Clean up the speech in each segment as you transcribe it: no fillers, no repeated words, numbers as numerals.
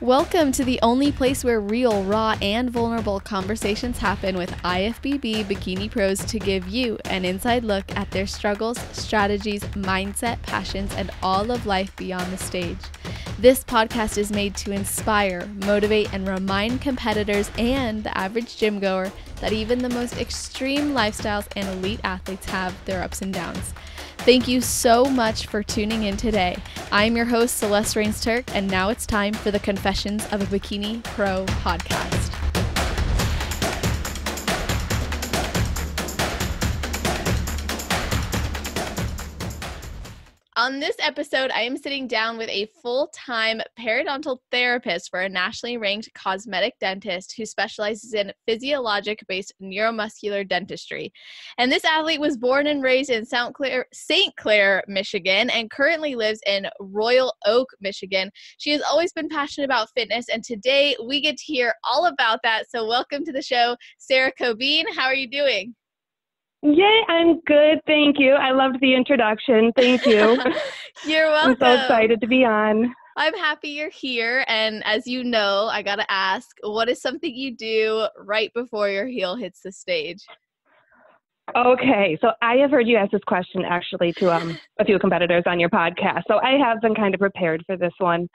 Welcome to the only place where real, raw, and vulnerable conversations happen with IFBB bikini pros to give you an inside look at their struggles, strategies, mindset, passions, and all of life beyond the stage. This podcast is made to inspire, motivate, and remind competitors and the average gym goer that even the most extreme lifestyles and elite athletes have their ups and downs. Thank you so much for tuning in today. I'm your host, Celeste Rains-Turk, and now it's time for the Confessions of a Bikini Pro podcast. On this episode, I am sitting down with a full-time periodontal therapist for a nationally ranked cosmetic dentist who specializes in physiologic-based neuromuscular dentistry. And this athlete was born and raised in St. Clair, Michigan, and currently lives in Royal Oak, Michigan. She has always been passionate about fitness, and today we get to hear all about that. So welcome to the show, Sarah Cobean. How are you doing? Yay, I'm good. Thank you. I loved the introduction. Thank you. You're welcome. I'm so excited to be on. I'm happy you're here. And as you know, I got to ask, what is something you do right before your heel hits the stage? Okay. So I have heard you ask this question actually to a few competitors on your podcast. So I have been kind of prepared for this one.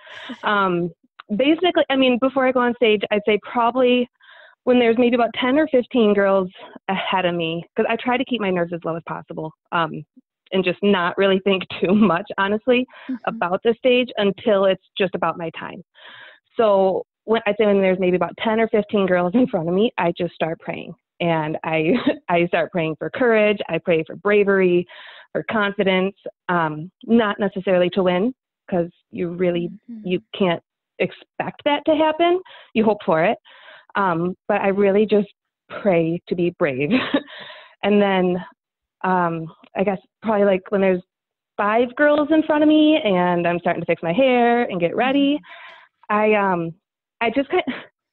Basically, before I go on stage, I'd say probably when there's maybe about 10 or 15 girls ahead of me, because I try to keep my nerves as low as possible and just not really think too much, honestly, about the stage until it's just about my time. So I'd say when there's maybe about 10 or 15 girls in front of me, I just start praying. And I start praying for courage. I pray for bravery, for confidence, not necessarily to win, because you can't expect that to happen. You hope for it. But I really just pray to be brave. And then I guess probably like when there's 5 girls in front of me and I'm starting to fix my hair and get ready, I just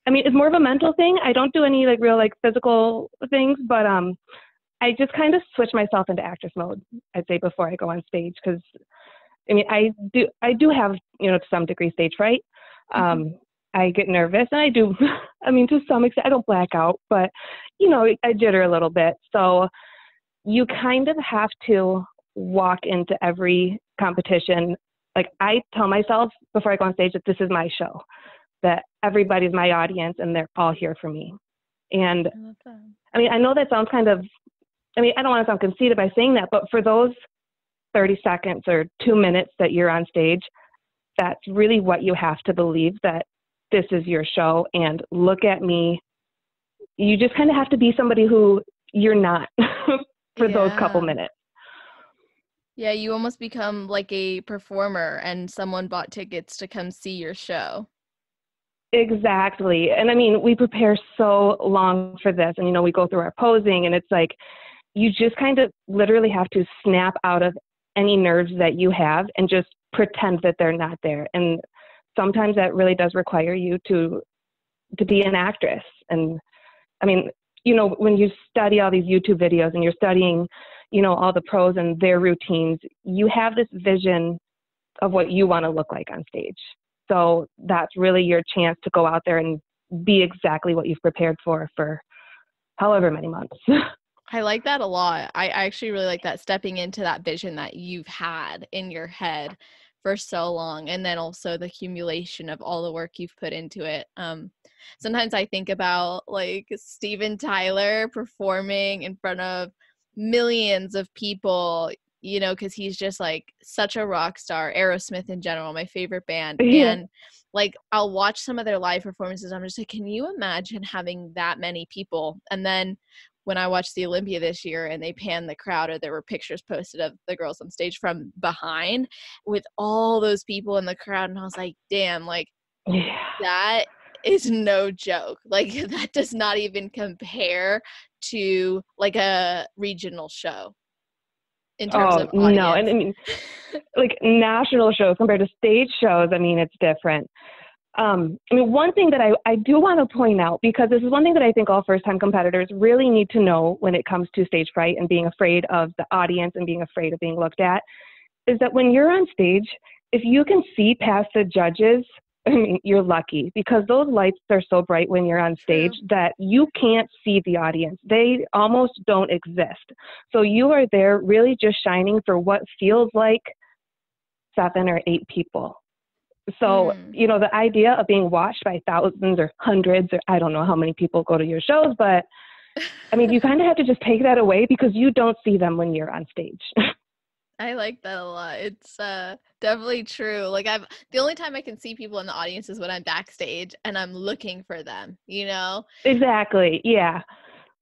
it's more of a mental thing. I don't do any real physical things, but I just kind of switch myself into actress mode, I'd say, before I go on stage, because I do have to some degree stage fright. I get nervous, and I do, to some extent, I don't black out, but, I jitter a little bit. So you kind of have to walk into every competition. Like, I tell myself before I go on stage that this is my show, that everybody's my audience, and they're all here for me. And, I love that. I know that sounds kind of, I don't want to sound conceited by saying that, but for those 30 seconds or 2 minutes that you're on stage, that's really what you have to believe, that this is your show, and look at me. You just kind of have to be somebody who you're not for those couple minutes. Yeah, you almost become like a performer and someone bought tickets to come see your show. Exactly. And we prepare so long for this, and we go through our posing, and it's like you just kind of literally have to snap out of any nerves that you have and just pretend that they're not there. And sometimes that really does require you to be an actress. And when you study all these YouTube videos and you're studying, all the pros and their routines, you have this vision of what you want to look like on stage. So that's really your chance to go out there and be exactly what you've prepared for however many months. I like that a lot. I actually really like that, stepping into that vision that you've had in your head for so long, and then also the accumulation of all the work you've put into it. Sometimes I think about Steven Tyler performing in front of millions of people, because he's just such a rock star. Aerosmith in general, my favorite band. Yeah. And I'll watch some of their live performances. I'm just like, can you imagine having that many people? And then when I watched the Olympia this year and they panned the crowd, or there were pictures posted of the girls on stage from behind with all those people in the crowd. And I was like, damn, that is no joke. That does not even compare to a regional show in terms of audience. No. And national shows compared to stage shows, it's different. One thing that I do want to point out, because this is one thing that I think all first-time competitors really need to know when it comes to stage fright and being afraid of the audience and being afraid of being looked at, is that when you're on stage, if you can see past the judges, I mean, you're lucky because those lights are so bright when you're on stage True. that you can't see the audience. They almost don't exist. So you are there really just shining for what feels like 7 or 8 people. So, Mm. the idea of being watched by thousands or hundreds, or I don't know how many people go to your shows, but I mean, you kind of have to just take that away because you don't see them when you're on stage. I like that a lot. It's definitely true. Like the only time I can see people in the audience is when I'm backstage and I'm looking for them, you know? Exactly. Yeah.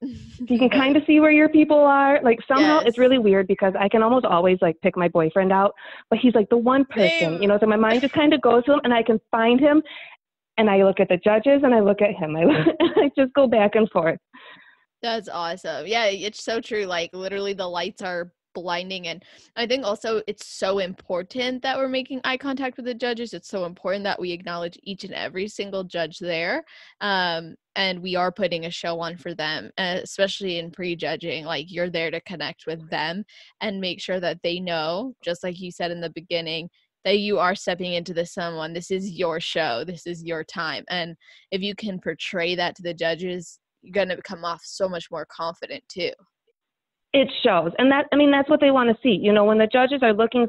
So you can kind But of see where your people are. Like somehow it's yes. really weird because I can almost always like pick my boyfriend out, but he's like the one person, Same. so my mind just kind of goes to him and I can find him and I look at the judges and I look at him. I just go back and forth. That's awesome. Yeah, it's so true. Like literally the lights are blinding, and I think also it's so important that we're making eye contact with the judges. It's so important that we acknowledge each and every single judge there. And we are putting a show on for them, especially in prejudging. Like you're there to connect with them and make sure that they know, just like you said in the beginning, that you are stepping into someone. This is your show. This is your time. And if you can portray that to the judges, you're going to come off so much more confident too. It shows. And that's what they want to see. When the judges are looking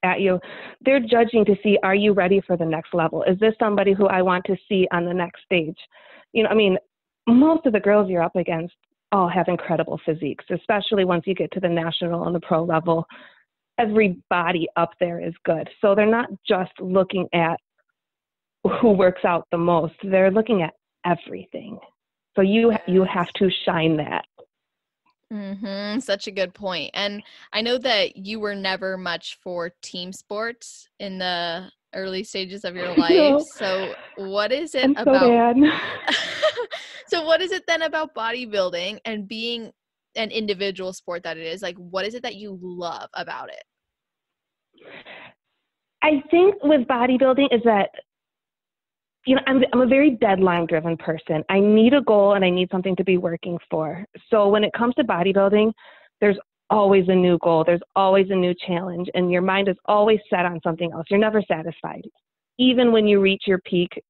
at you, they're judging to see, are you ready for the next level? Is this somebody who I want to see on the next stage? Most of the girls you're up against all have incredible physiques, especially once you get to the national and the pro level. Everybody up there is good. So they're not just looking at who works out the most. They're looking at everything. So you have Yes. to shine that. Such a good point. And I know that you were never much for team sports in the early stages of your life. No, So what is it I'm so about bad. so what is it then about bodybuilding and being an individual sport that it is? Like what is it that you love about it? I think with bodybuilding is that, I'm a very deadline driven person. I need a goal and I need something to be working for. So when it comes to bodybuilding, there's always a new goal. There's always a new challenge and your mind is always set on something else. You're never satisfied. Even when you reach your peak,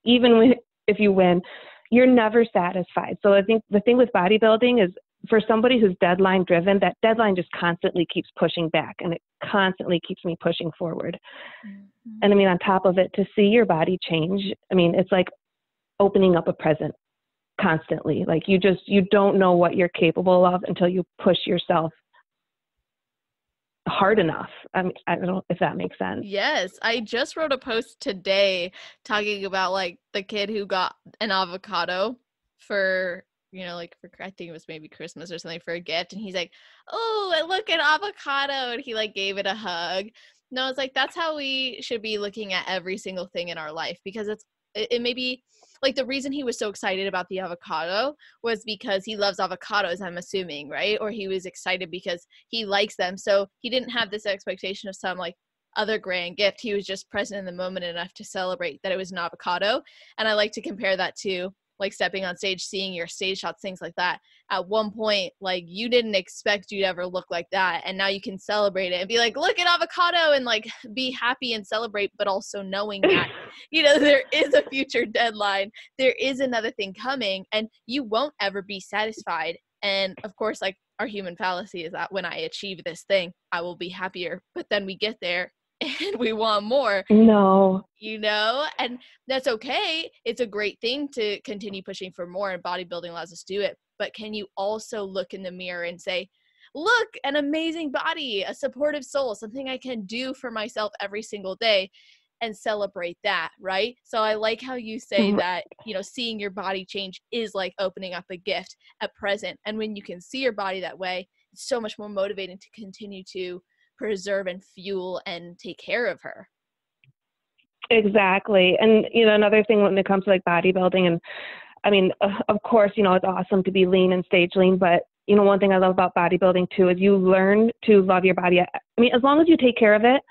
if you win, you're never satisfied. So I think the thing with bodybuilding is for somebody who's deadline driven, that deadline just constantly keeps pushing back and it constantly keeps me pushing forward. Mm-hmm. And on top of it, to see your body change, it's like opening up a present constantly. Like you don't know what you're capable of until you push yourself hard enough. I don't know if that makes sense. Yes, I just wrote a post today talking about like the kid who got an avocado for, like for I think it was maybe Christmas or something for a gift, and he's like, "Oh, and look at avocado," and he like gave it a hug. No, it's like that's how we should be looking at every single thing in our life because it may be like the reason he was so excited about the avocado was because he loves avocados, I'm assuming, right? Or he was excited because he likes them. So he didn't have this expectation of some like other grand gift. He was just present in the moment enough to celebrate that it was an avocado. And I like to compare that to like stepping on stage, seeing your stage shots, things like that. At one point, like you didn't expect you'd ever look like that. And now you can celebrate it and be like, look at avocado and like be happy and celebrate, but also knowing that, there is a future deadline. There is another thing coming and you won't ever be satisfied. And of course, like our human fallacy is that when I achieve this thing, I will be happier. But then we get there and we want more. No. And that's okay. It's a great thing to continue pushing for more, and bodybuilding allows us to do it. But can you also look in the mirror and say, look, an amazing body, a supportive soul, something I can do for myself every single day, and celebrate that, right? So I like how you say that, seeing your body change is like opening up a gift at present. And when you can see your body that way, it's so much more motivating to continue to preserve and fuel and take care of her. Exactly. And, another thing when it comes to like bodybuilding and of course, it's awesome to be lean and stage lean, but one thing I love about bodybuilding too is you learn to love your body. As long as you take care of it,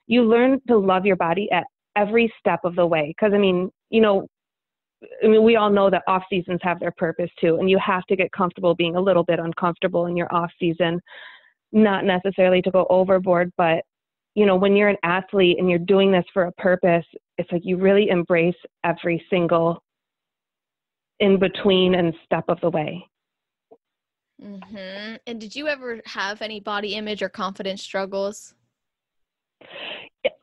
you learn to love your body at every step of the way. Cause we all know that off seasons have their purpose too. And you have to get comfortable being a little bit uncomfortable in your off season, not necessarily to go overboard, but when you're an athlete and you're doing this for a purpose, it's like you really embrace every single in between and step of the way. Mm-hmm. And did you ever have any body image or confidence struggles?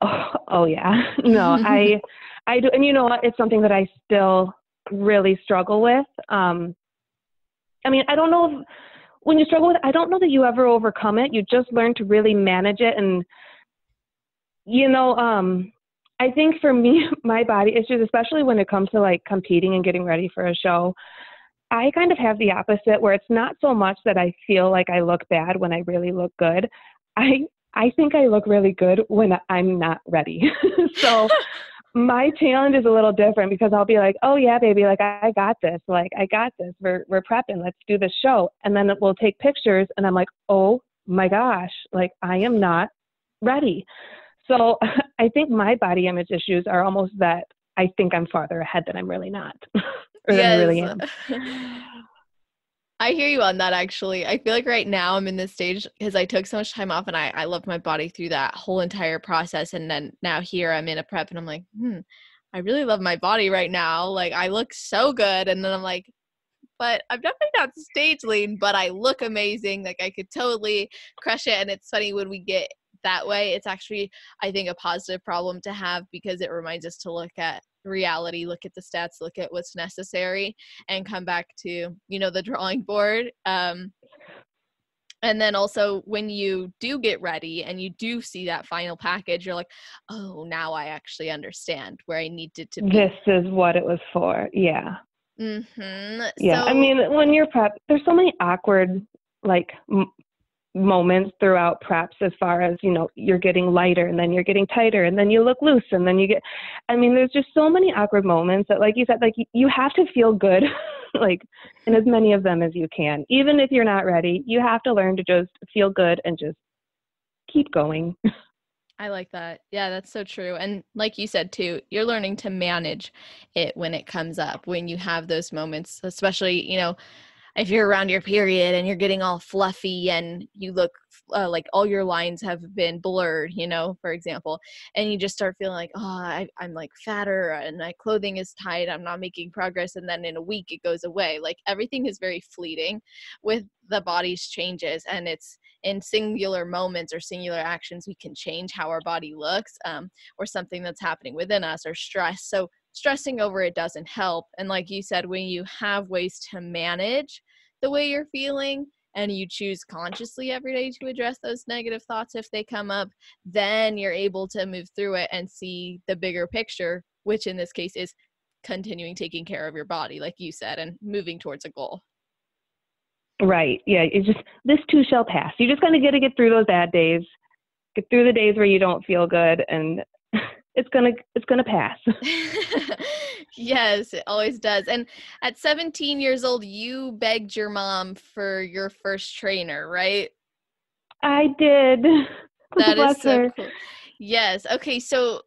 Oh yeah. No, I do. And you know what? It's something that I still really struggle with. I mean, I don't know if, when you struggle with it, I don't know that you ever overcome it. You just learn to really manage it. And, I think for me, my body issues, especially when it comes to like competing and getting ready for a show, I kind of have the opposite where it's not so much that I feel like I look bad when I really look good. I think I look really good when I'm not ready. So my challenge is a little different because I'll be like, oh yeah, baby, like I got this. Like I got this. We're prepping. Let's do the show. And then we'll take pictures and I'm like, oh my gosh, like I am not ready. So I think my body image issues are almost that I think I'm farther ahead than I'm really not, or than I really Yes. am. I hear you on that, actually. I feel like right now I'm in this stage because I took so much time off and I loved my body through that whole entire process. And then now here I'm in a prep and I'm like, I really love my body right now. Like I look so good. And then I'm like, but I'm definitely not stage lean, but I look amazing. Like I could totally crush it. And it's funny when we get that way, it's actually, I think, a positive problem to have because it reminds us to look at reality, look at the stats, look at what's necessary, and come back to, the drawing board. And then also when you do get ready and you do see that final package, you're like, oh, now I actually understand where I needed to be. This is what it was for. Yeah. Mm-hmm. Yeah. I mean, when you're prep, there's so many awkward, like, moments throughout preps as far as, you're getting lighter and then you're getting tighter and then you look loose and then there's just so many awkward moments that, like you said, like you have to feel good, like in as many of them as you can. Even if you're not ready, you have to learn to just feel good and just keep going. I like that. Yeah, that's so true. And like you said too, you're learning to manage it when it comes up, when you have those moments, especially, if you're around your period and you're getting all fluffy and you look like all your lines have been blurred, for example, and you just start feeling like, oh, I'm like fatter and my clothing is tight, I'm not making progress. And then in a week it goes away. Like everything is very fleeting with the body's changes, and it's in singular moments or singular actions we can change how our body looks, or something that's happening within us, or stress. So stressing over it doesn't help. And like you said, when you have ways to manage the way you're feeling and you choose consciously every day to address those negative thoughts if they come up, then you're able to move through it and see the bigger picture, which in this case is continuing taking care of your body, like you said, and moving towards a goal. Right. Yeah. It's just, this too shall pass. You just kind of got to get through those bad days, get through the days where you don't feel good, and it's gonna pass. Yes, it always does. And at 17 years old, you begged your mom for your first trainer, right? I did. That is Bless so her. cool. Yes. Okay, so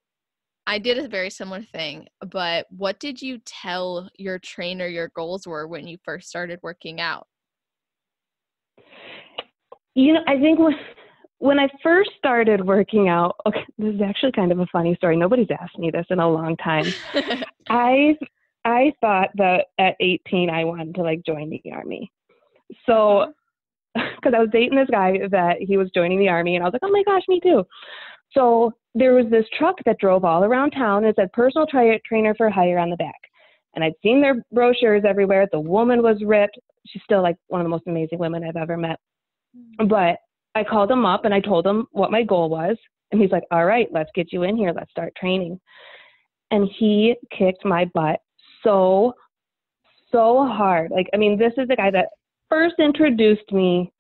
I did a very similar thing, but what did you tell your trainer your goals were when you first started working out? I think when I first started working out, okay, this is actually kind of a funny story. Nobody's asked me this in a long time. I thought that at 18 I wanted to like join the Army. So, because I was dating this guy that he was joining the Army, and I was like, oh my gosh, me too. So there was this truck that drove all around town. It said personal trainer for hire on the back. And I'd seen their brochures everywhere. The woman was ripped. She's still like one of the most amazing women I've ever met. But I called him up and I told him what my goal was. And he's like, all right, let's get you in here. Let's start training. And he kicked my butt so hard. Like, I mean, this is the guy that first introduced me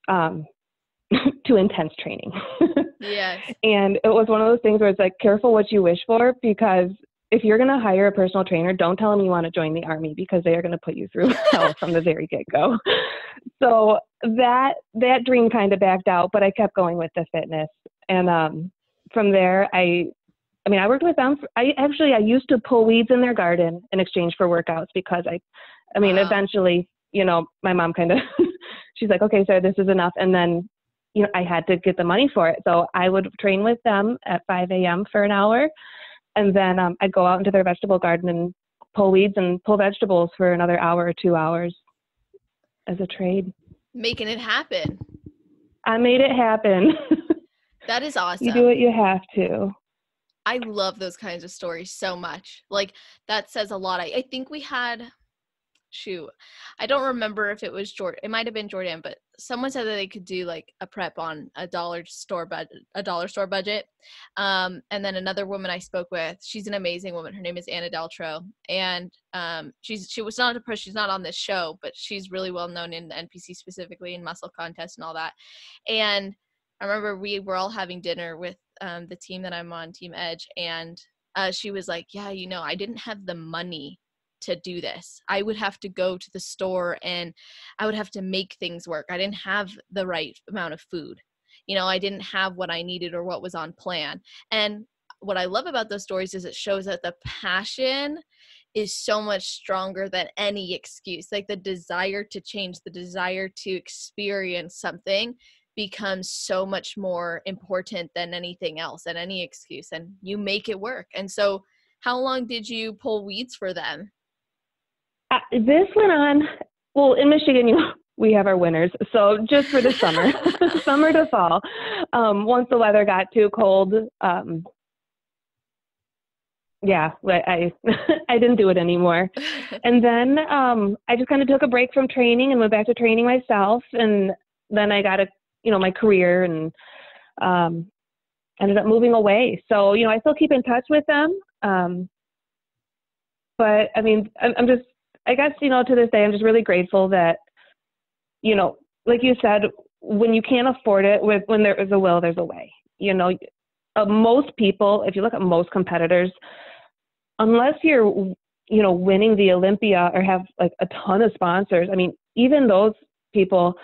to intense training. Yes. And it was one of those things where it's like, careful what you wish for, because if you're going to hire a personal trainer, don't tell them you want to join the Army, because they are going to put you through hell from the very get-go. So that dream kind of backed out, but I kept going with the fitness. And from there, I worked with them. I used to pull weeds in their garden in exchange for workouts, because eventually, my mom kind of, she's like, okay, so this is enough. And then, I had to get the money for it. So I would train with them at 5 a.m. for an hour. And then I'd go out into their vegetable garden and pull weeds and pull vegetables for another hour or 2 hours as a trade. Making it happen. I made it happen. That is awesome. You do what you have to. I love those kinds of stories so much. Like, that says a lot. I think we had, I don't remember if it was Jordan. It might have been Jordan, but someone said that they could do like a prep on a dollar store budget. And then another woman I spoke with, she's an amazing woman. Her name is Anna Deltro. And she's not on this show, but she's really well known in the NPC, specifically in muscle contests and all that. And I remember we were all having dinner with the team that I'm on, Team Edge, and she was like, yeah, I didn't have the money to do this. I would have to go to the store and I would have to make things work. I didn't have the right amount of food. I didn't have what I needed or what was on plan. And what I love about those stories is it shows that the passion is so much stronger than any excuse. Like, the desire to change, the desire to experience something becomes so much more important than anything else and any excuse, and you make it work. And so how long did you pull weeds for them? This went on, well, in Michigan, we have our winters. So just for the summer, summer to fall. Once the weather got too cold, I didn't do it anymore. And then I just kind of took a break from training and went back to training myself. And then I got my career and ended up moving away. So, I still keep in touch with them. But I mean, I'm just, I guess, to this day, I'm just really grateful that, like you said, when you can't afford it, when there is a will, there's a way. Most people, if you look at most competitors, unless you're, winning the Olympia or have like a ton of sponsors, I mean, even those people,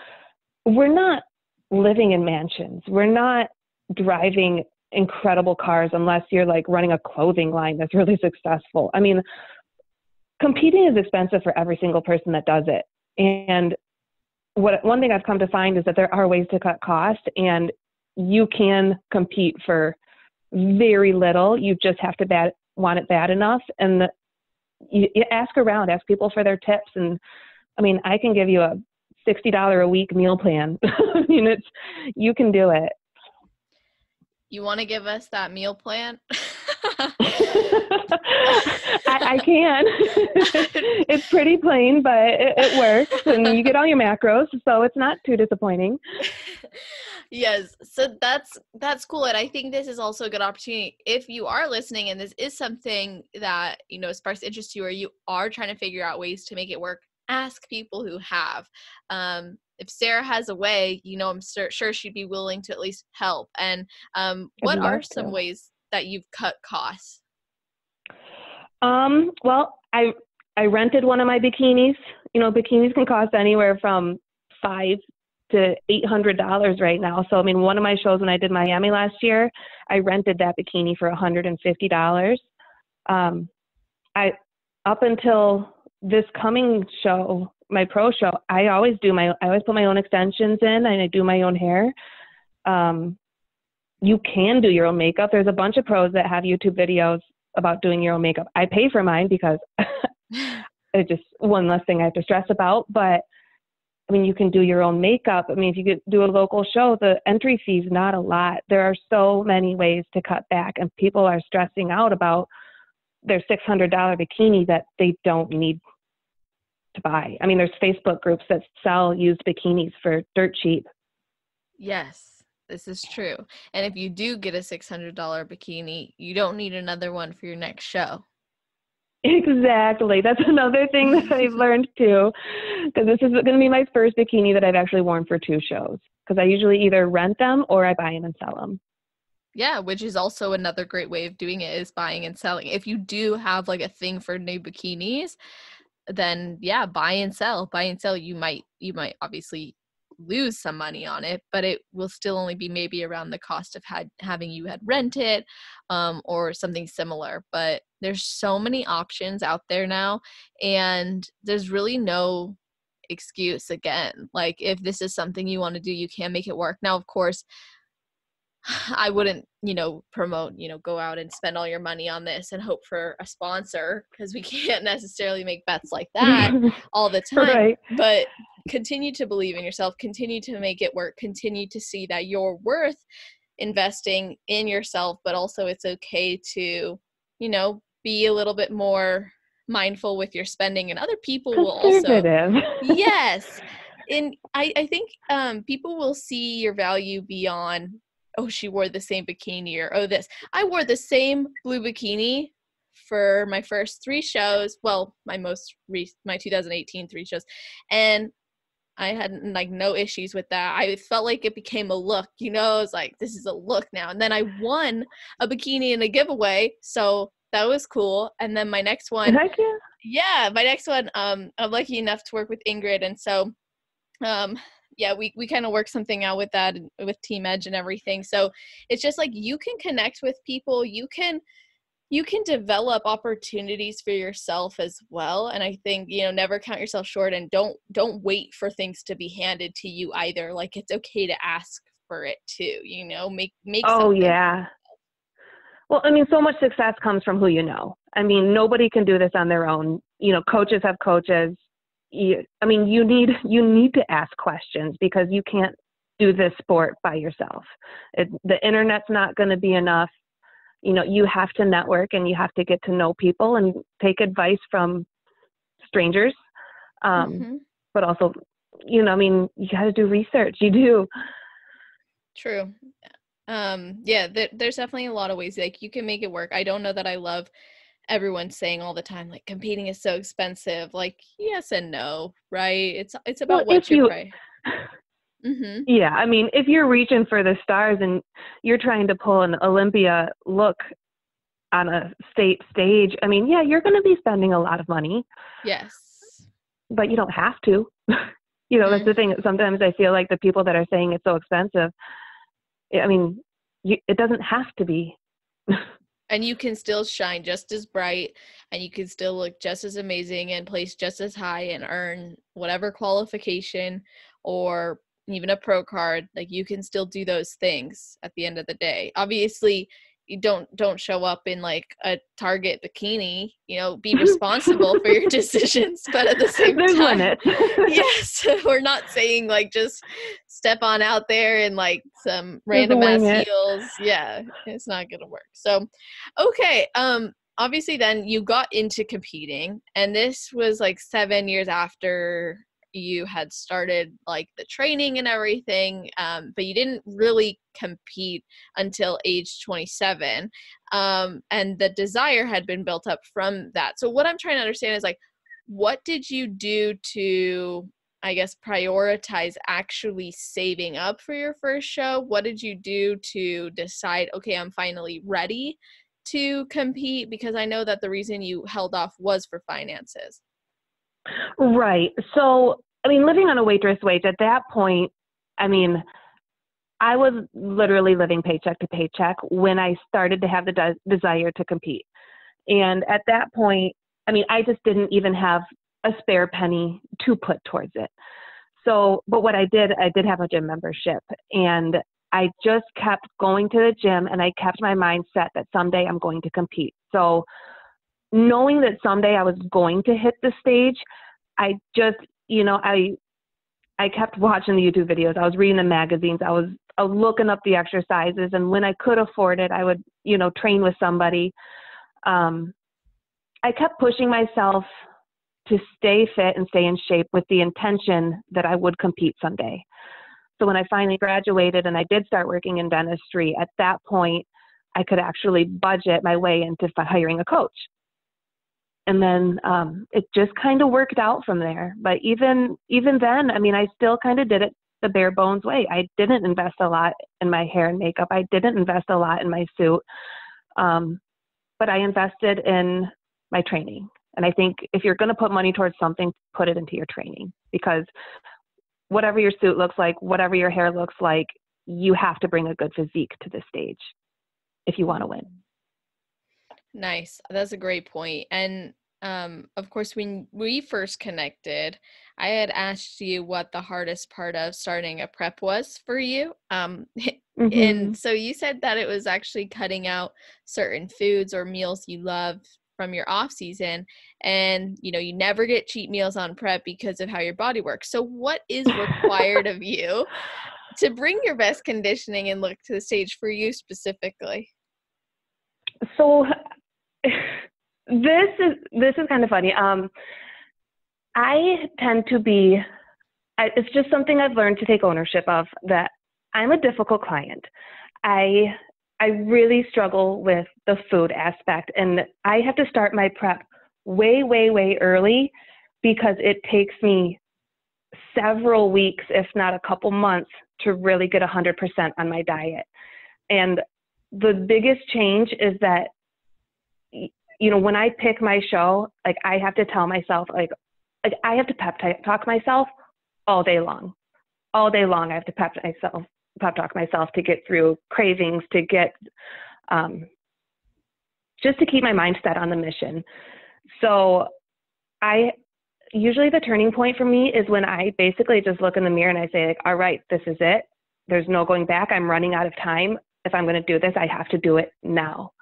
we're not living in mansions. We're not driving incredible cars unless you're like running a clothing line that's really successful. I mean, competing is expensive for every single person that does it. And one thing I've come to find is that there are ways to cut costs, and you can compete for very little. You just have to want it bad enough. And you ask around, ask people for their tips. And I mean, I can give you a $60 a week meal plan. I mean, you can do it. You want to give us that meal plan? I can. It's pretty plain, but it works, and you get all your macros, so it's not too disappointing. Yes, so that's cool, and I think this is also a good opportunity if you are listening and this is something that sparks interest to you, or you are trying to figure out ways to make it work. Ask people who have. If Sarah has a way, I'm sure she'd be willing to at least help. And what are some ways that you've cut costs? Well, I rented one of my bikinis. Bikinis can cost anywhere from $500 to $800 right now. So, I mean, one of my shows when I did Miami last year, I rented that bikini for $150. Up until this coming show, my pro show, I always put my own extensions in, and I do my own hair. You can do your own makeup. There's a bunch of pros that have YouTube videos about doing your own makeup. I pay for mine because it's just one less thing I have to stress about. But I mean, you can do your own makeup. I mean, if you could do a local show, the entry fee is not a lot. There are so many ways to cut back, and people are stressing out about their $600 bikini that they don't need to buy. I mean, there's Facebook groups that sell used bikinis for dirt cheap. Yes, this is true. And if you do get a $600 bikini, you don't need another one for your next show. Exactly. That's another thing that I've learned too, because this is going to be my first bikini that I've actually worn for 2 shows, because I usually either rent them or I buy them and sell them. Yeah, which is also another great way of doing it, is buying and selling. If you do have like a thing for new bikinis, then yeah, buy and sell. You might obviously lose some money on it, but it will still only be maybe around the cost of having you had rent it, or something similar. But there's so many options out there now, and there's really no excuse. Again, like, if this is something you want to do, you can make it work. Now, of course, I wouldn't, promote, go out and spend all your money on this and hope for a sponsor, because we can't necessarily make bets like that all the time. Right. But continue to believe in yourself, continue to make it work, continue to see that you're worth investing in yourself, but also it's okay to, be a little bit more mindful with your spending, and other people will also. Yes. And I think people will see your value beyond, oh, she wore the same bikini, or, oh, this. I wore the same blue bikini for my first 3 shows. Well, my 2018 3 shows. And I had no issues with that. I felt like it became a look, I was like, this is a look now. And then I won a bikini in a giveaway. So that was cool. And then my next one, Heck yeah. Yeah, my next one, I'm lucky enough to work with Ingrid. And so, we kind of work something out with that, with Team Edge and everything. So it's just like, you can connect with people, you can develop opportunities for yourself as well. And I think, never count yourself short, and don't wait for things to be handed to you either. Like, it's okay to ask for it too, make Oh, something. yeah. Well, so much success comes from who you know. Nobody can do this on their own. Coaches have coaches. You need to ask questions, because you can't do this sport by yourself. The internet's not going to be enough. You have to network, and you have to get to know people and take advice from strangers. But also, you got to do research. You do. True. There's definitely a lot of ways, like, you can make it work. I don't know that I love everyone saying all the time, like, competing is so expensive. Like, yes and no, right? It's about what you're trying. Mm-hmm. Yeah, if you're reaching for the stars and you're trying to pull an Olympia look on a state stage, you're going to be spending a lot of money. Yes. But you don't have to. That's the thing. Sometimes I feel like the people that are saying it's so expensive, it doesn't have to be. And you can still shine just as bright, and you can still look just as amazing and place just as high and earn whatever qualification or even a pro card. Like, you can still do those things at the end of the day. Obviously, you don't show up in like a Target bikini, be responsible for your decisions, but at the same time, yes, we're not saying like just step on out there in like some random ass heels. Yeah, it's not gonna work. So, okay, obviously then you got into competing, and this was like 7 years after you had started like the training and everything, but you didn't really compete until age 27, and the desire had been built up from that. So what I'm trying to understand is, like, what did you do to, I guess, prioritize actually saving up for your first show? What did you do to decide, okay, I'm finally ready to compete? Because I know that the reason you held off was for finances. Right. So, living on a waitress wage at that point, I was literally living paycheck to paycheck when I started to have the desire to compete. And at that point, I just didn't even have a spare penny to put towards it. So, but what I did have a gym membership, and I just kept going to the gym, and I kept my mind set that someday I'm going to compete. So knowing that someday I was going to hit the stage, I just, I kept watching the YouTube videos. I was reading the magazines. I was looking up the exercises. And when I could afford it, I would, train with somebody. I kept pushing myself to stay fit and stay in shape with the intention that I would compete someday. So when I finally graduated and I did start working in dentistry, at that point, I could actually budget my way into hiring a coach. And then it just kind of worked out from there. But even then, I still kind of did it the bare bones way. I didn't invest a lot in my hair and makeup. I didn't invest a lot in my suit. But I invested in my training. And I think if you're going to put money towards something, put it into your training, because whatever your suit looks like, whatever your hair looks like, you have to bring a good physique to the stage if you want to win. Nice. That's a great point. And of course, when we first connected, I had asked you what the hardest part of starting a prep was for you. And Mhm. so you said that it was actually cutting out certain foods or meals you love from your off season. And, you never get cheat meals on prep because of how your body works. So what is required of you to bring your best conditioning and look to the stage for you specifically? So this is kind of funny. I tend to be. It's just something I've learned to take ownership of, that I'm a difficult client. I I really struggle with the food aspect, and I have to start my prep way, way, way early because it takes me several weeks, if not a couple months, to really get 100% on my diet. And the biggest change is that, when I pick my show, like I have to tell myself, like I have to talk myself all day long. All day long, I have to pep talk myself to get through cravings, to get, just to keep my mind set on the mission. So I usually the turning point for me is when I basically just look in the mirror and I say, like, all right, this is it. There's no going back. I'm running out of time. If I'm going to do this, I have to do it now.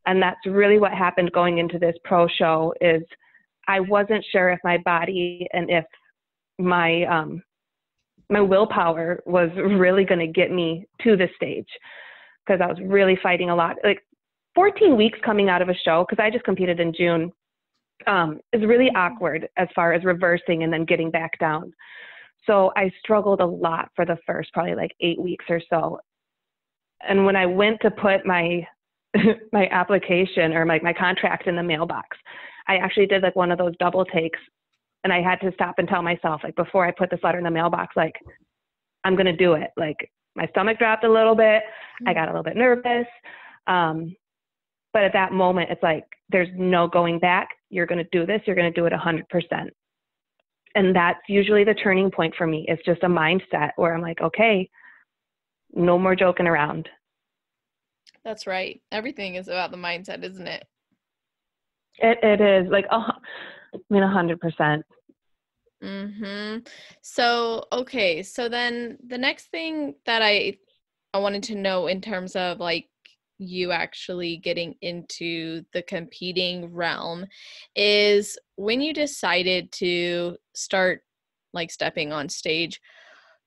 And that's really what happened going into this pro show. Is I wasn't sure if my body and if my my willpower was really going to get me to the stage, because I was really fighting a lot. Like 14 weeks coming out of a show, because I just competed in June, is really awkward as far as reversing and then getting back down. So I struggled a lot for the first probably like 8 weeks or so. And when I went to put my my application or my contract in the mailbox, I actually did like one of those double takes, and I had to stop and tell myself, like, before I put this letter in the mailbox, like, I'm going to do it. Like, my stomach dropped a little bit. I got a little bit nervous. But at that moment, it's like, there's no going back. You're going to do this. You're going to do it 100%. And that's usually the turning point for me. It's just a mindset where I'm like, okay, no more joking around. That's right. Everything is about the mindset, isn't it? It is like, I mean, 100%. So, okay. So then the next thing that I wanted to know in terms of like you actually getting into the competing realm is when you decided to start like stepping on stage,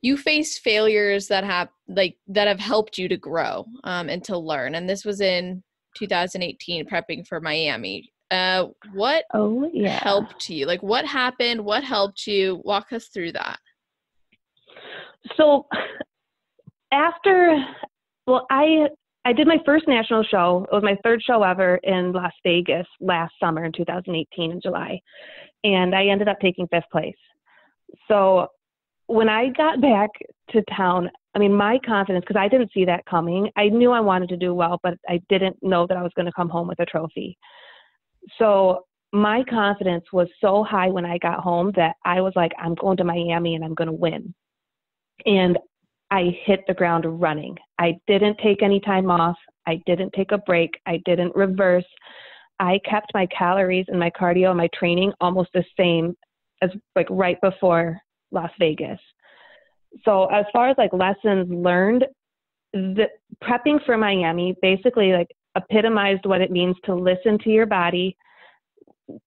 you faced failures that have helped you to grow and to learn. And this was in 2018, prepping for Miami. What Oh, yeah. helped you? Like, what happened? What helped you? Walk us through that. So well, I did my first national show. It was my third show ever in Las Vegas last summer in 2018 in July. And I ended up taking 5th place. So when I got back to town, I mean, my confidence, because I didn't see that coming. I knew I wanted to do well, but I didn't know that I was going to come home with a trophy. So my confidence was so high when I got home that I was like, I'm going to Miami and I'm going to win. And I hit the ground running. I didn't take any time off. I didn't take a break. I didn't reverse. I kept my calories and my cardio and my training almost the same as like right before Las Vegas. So as far as like lessons learned, the prepping for Miami basically like epitomized what it means to listen to your body.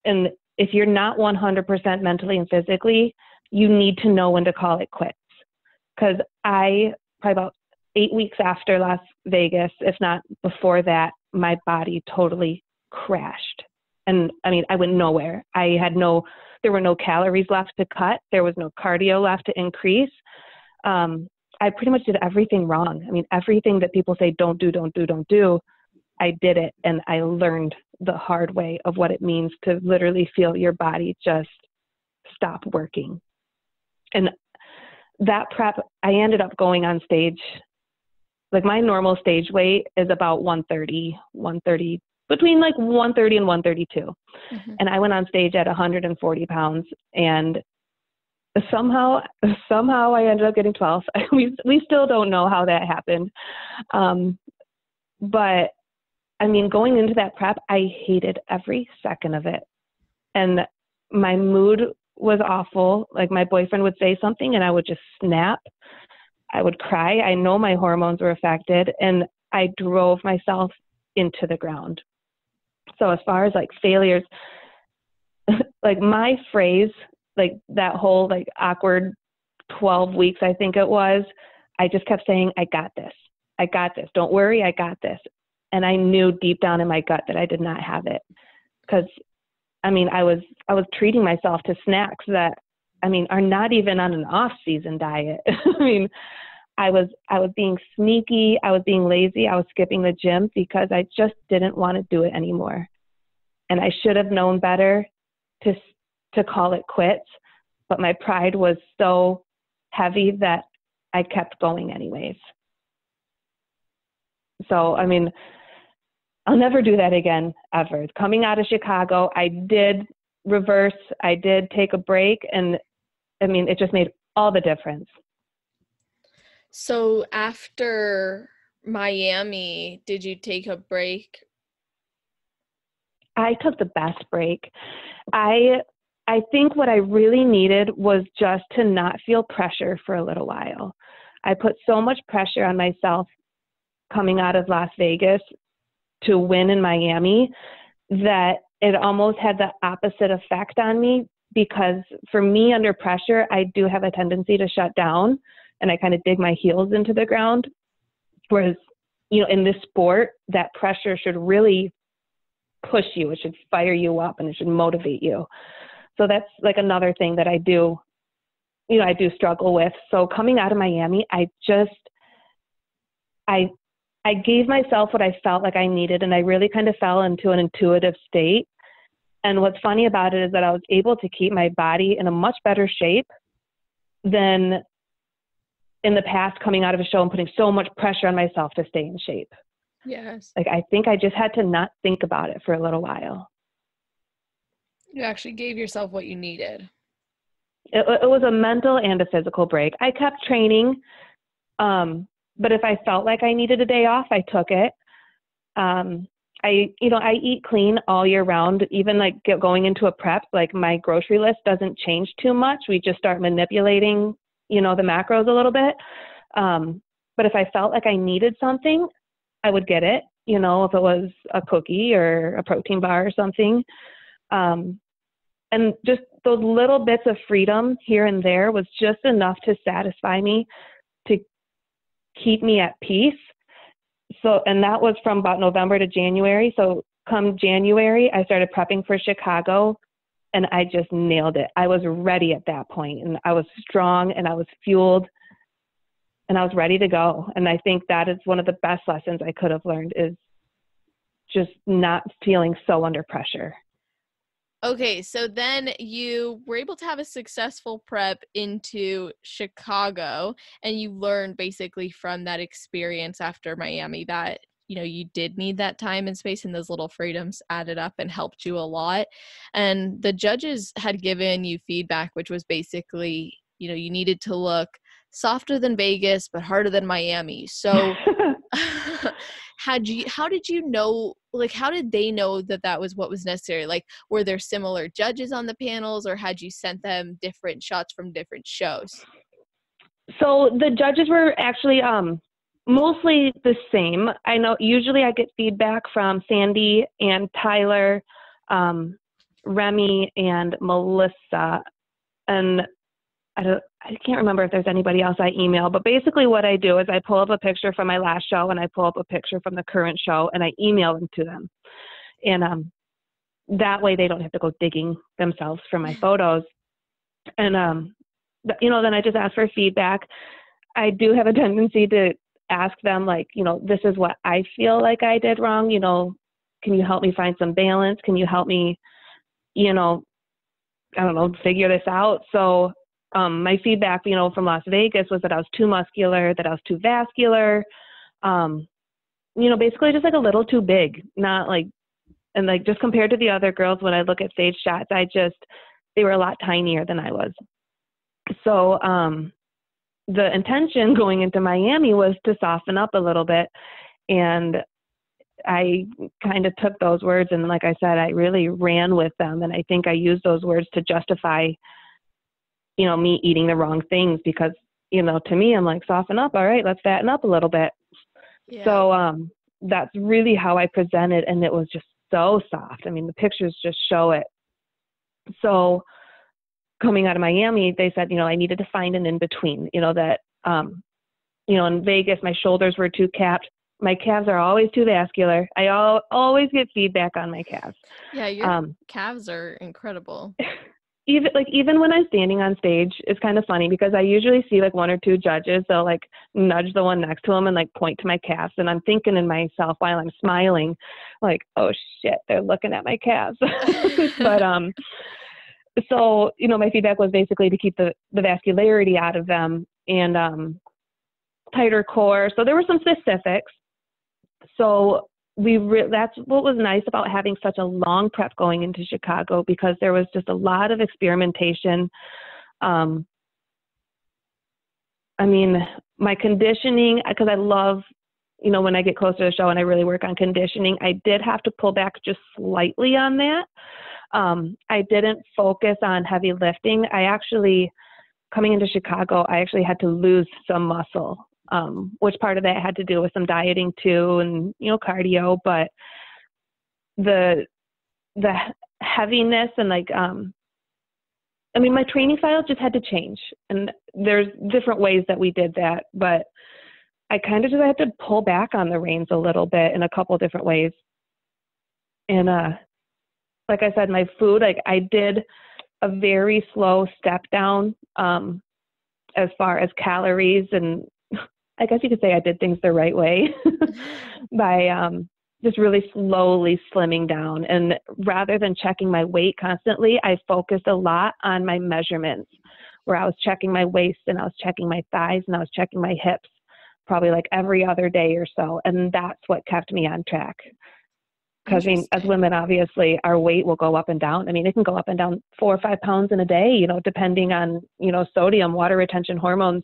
And if you're not 100% mentally and physically, you need to know when to call it quits. Because I, probably about 8 weeks after Las Vegas, if not before that, my body totally crashed. And I mean, I went nowhere. There were no calories left to cut. There was no cardio left to increase. I pretty much did everything wrong. I mean, everything that people say, don't do, I did it. And I learned the hard way of what it means to literally feel your body just stop working. And that prep, I ended up going on stage. Like my normal stage weight is about 130, between like 130 and 132. And I went on stage at 140 pounds, and somehow I ended up getting 12th. We still don't know how that happened. But I mean, going into that prep, I hated every second of it. and my mood was awful. Like my boyfriend would say something and I would just snap. I would cry. I know my hormones were affected, and I drove myself into the ground. So as far as like failures, like my phrase, like that whole like awkward 12 weeks, I think it was, I just kept saying, I got this. I got this. Don't worry. I got this. And I knew deep down in my gut that I did not have it. Because, I mean, I was treating myself to snacks that, I mean, are not even on an off-season diet. I mean, I was being sneaky. I was being lazy. I was skipping the gym because I just didn't want to do it anymore. And I should have known better to call it quits. But my pride was so heavy that I kept going anyways. So, I mean, I'll never do that again, ever. Coming out of Chicago, I did reverse. I did take a break. And, I mean, it just made all the difference. So after Miami, did you take a break? I took the best break. I think what I really needed was just to not feel pressure for a little while. I put so much pressure on myself coming out of Las Vegas to win in Miami that it almost had the opposite effect on me, because for me, under pressure, I do have a tendency to shut down and I kind of dig my heels into the ground. Whereas, you know, in this sport, that pressure should really push you. It should fire you up and it should motivate you. So that's like another thing that I do struggle with. So coming out of Miami, I gave myself what I felt like I needed, and I really kind of fell into an intuitive state. And what's funny about it is that I was able to keep my body in a much better shape than in the past, coming out of a show and putting so much pressure on myself to stay in shape. Yes. Like, I think I just had to not think about it for a little while. You actually gave yourself what you needed. It was a mental and a physical break. I kept training, but if I felt like I needed a day off, I took it. I eat clean all year round, even like going into a prep, like my grocery list doesn't change too much. We just start manipulating, the macros a little bit. But if I felt like I needed something, I would get it, if it was a cookie or a protein bar or something. And just those little bits of freedom here and there was just enough to satisfy me, to keep me at peace. So, and that was from about November to January. So come January, I started prepping for Chicago, and I just nailed it. I was ready at that point, and I was strong, and I was fueled, and I was ready to go. And I think that is one of the best lessons I could have learned, is just not feeling so under pressure. Okay, so then you were able to have a successful prep into Chicago, and you learned basically from that experience after Miami that, you did need that time and space, and those little freedoms added up and helped you a lot. And the judges had given you feedback, which was basically, you needed to look softer than Vegas, but harder than Miami. So how did you know, like, how did they know that was what was necessary? Like, were there similar judges on the panels, or had you sent them different shots from different shows? So the judges were actually mostly the same. I know usually I get feedback from Sandy and Tyler, Remy and Melissa, and I can't remember if there's anybody else I email, but basically what I do is I pull up a picture from my last show, and I pull up a picture from the current show, and I email them to them. And that way they don't have to go digging themselves for my photos. And, then I just ask for feedback. I do have a tendency to ask them, like, this is what I feel like I did wrong. Can you help me find some balance? Can you help me, figure this out? So my feedback, from Las Vegas was that I was too muscular, that I was too vascular, basically just like a little too big, not like, and like just compared to the other girls, when I look at stage shots, they were a lot tinier than I was. So the intention going into Miami was to soften up a little bit. And I kind of took those words and, like I said, I really ran with them. And I think I used those words to justify, me eating the wrong things because, to me, I'm like, soften up. All right, let's fatten up a little bit. Yeah. So that's really how I presented. And it was just so soft. I mean, the pictures just show it. So coming out of Miami, they said, I needed to find an in-between, that, in Vegas, my shoulders were too capped. My calves are always too vascular. I always get feedback on my calves. Yeah, your calves are incredible. Even when I'm standing on stage, it's kind of funny because I usually see like one or two judges. They'll like nudge the one next to them and like point to my calves. And I'm thinking in myself while I'm smiling, like, oh shit, they're looking at my calves. But, so, my feedback was basically to keep the vascularity out of them and, tighter core. So there were some specifics. So that's what was nice about having such a long prep going into Chicago, because there was just a lot of experimentation. My conditioning, because I love, when I get closer to the show and I really work on conditioning, I did have to pull back just slightly on that. I didn't focus on heavy lifting. Coming into Chicago, I actually had to lose some muscle. Which part of that had to do with some dieting too and, cardio, but the heaviness and my training style just had to change, and there's different ways that we did that, but I kind of just had to pull back on the reins a little bit in a couple different ways. And, like I said, my food, I did a very slow step down, as far as calories, and I guess you could say I did things the right way by just really slowly slimming down. And rather than checking my weight constantly, I focused a lot on my measurements, where I was checking my waist and I was checking my thighs and I was checking my hips probably like every other day or so. And that's what kept me on track. Because as women, obviously, our weight will go up and down. It can go up and down 4 or 5 pounds in a day, depending on, sodium, water retention, hormones.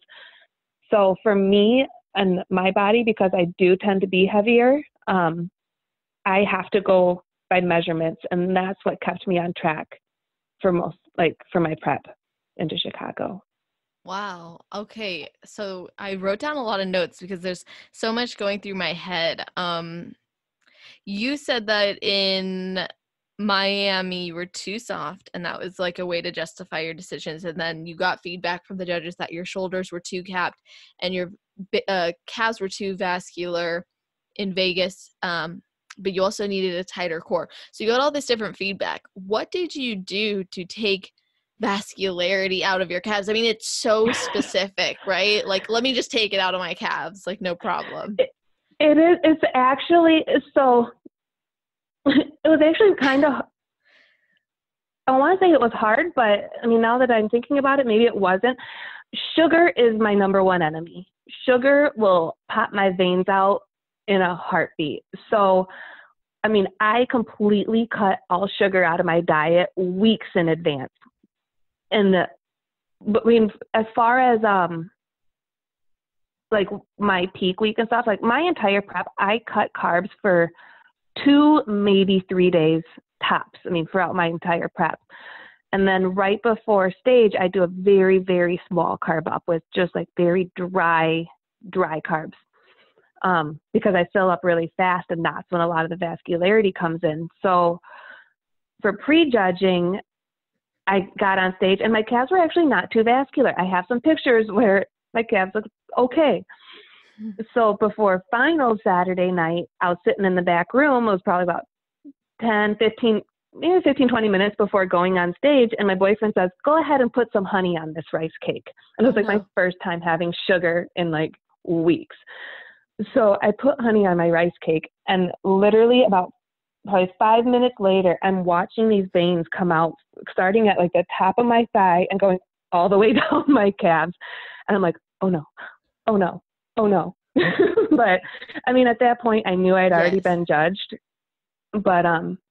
So for me and my body, because I do tend to be heavier, I have to go by measurements, and that's what kept me on track for my prep into Chicago. Wow. Okay. So I wrote down a lot of notes because there's so much going through my head. You said that in Miami you were too soft, and that was like a way to justify your decisions, and then you got feedback from the judges that your shoulders were too capped and your calves were too vascular in Vegas, but you also needed a tighter core. So you got all this different feedback. What did you do to take vascularity out of your calves? It's so specific, right? Like, let me just take it out of my calves, like, no problem. It's actually, so it was actually kind of, I want to say it was hard, but now that I'm thinking about it, maybe it wasn't. Sugar is my number one enemy. Sugar will pop my veins out in a heartbeat. So, I completely cut all sugar out of my diet weeks in advance. And as far as, like my peak week and stuff, like my entire prep, I cut carbs for 2, maybe 3 days tops. Throughout my entire prep. And then right before stage, I do a very, very small carb up with just like very dry carbs. Because I fill up really fast, and that's when a lot of the vascularity comes in. So for prejudging, I got on stage and my calves were actually not too vascular. I have some pictures where my calves look okay. So before final Saturday night, I was sitting in the back room. It was probably about 15, 20 minutes before going on stage. And my boyfriend says, go ahead and put some honey on this rice cake. And it was my first time having sugar in like weeks. So I put honey on my rice cake, and literally about probably 5 minutes later, I'm watching these veins come out, starting at like the top of my thigh and going all the way down my calves. And I'm like, oh no, oh no, oh no. But at that point I knew I'd already been judged, but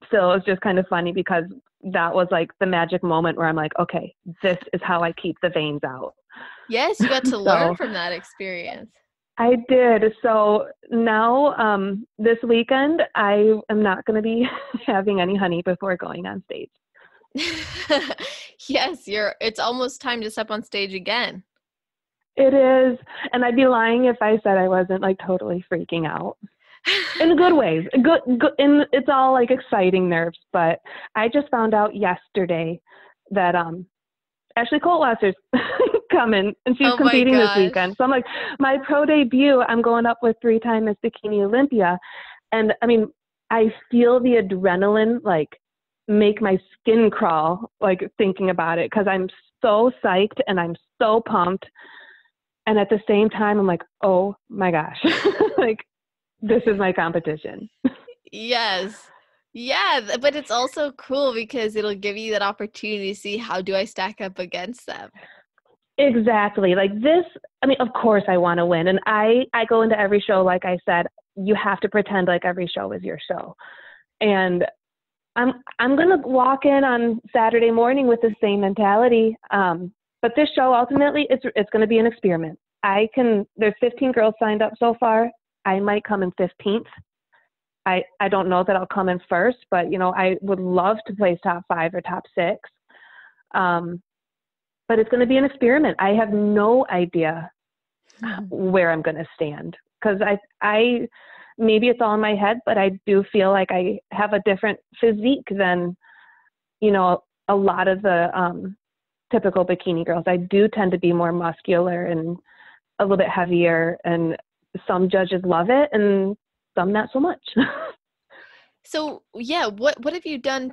still it was just kind of funny because that was like the magic moment where I'm like, okay, this is how I keep the veins out. Yes, you got to learn from that experience. I did. So now, this weekend, I am not going to be having any honey before going on stage. Yes, it's almost time to step on stage again. It is. And I'd be lying if I said I wasn't like totally freaking out in good ways. Good, and it's all like exciting nerves. But I just found out yesterday that, Ashley Coltwasser's coming, and she's Oh my competing this gosh. weekend. So I'm like, my pro debut, I'm going up with 3-time Miss Bikini Olympia. And I mean, I feel the adrenaline like make my skin crawl, like thinking about it, because I'm so psyched and I'm so pumped. And at the same time, I'm like, oh my gosh, like this is my competition. Yes. Yeah, but it's also cool because it'll give you that opportunity to see how do I stack up against them. Exactly. Like this, I mean, of course I want to win. And I go into every show, like I said, you have to pretend like every show is your show. And I'm going to walk in on Saturday morning with the same mentality. But this show, ultimately, it's going to be an experiment. There's 15 girls signed up so far. I might come in 15th. I don't know that I'll come in first, but, you know, I would love to place top 5 or top 6. But it's going to be an experiment. I have no idea where I'm going to stand, because I maybe it's all in my head, but I do feel like I have a different physique than, you know, a lot of the typical bikini girls. I do tend to be more muscular and a little bit heavier, and some judges love it and some not so much. So, yeah, what have you done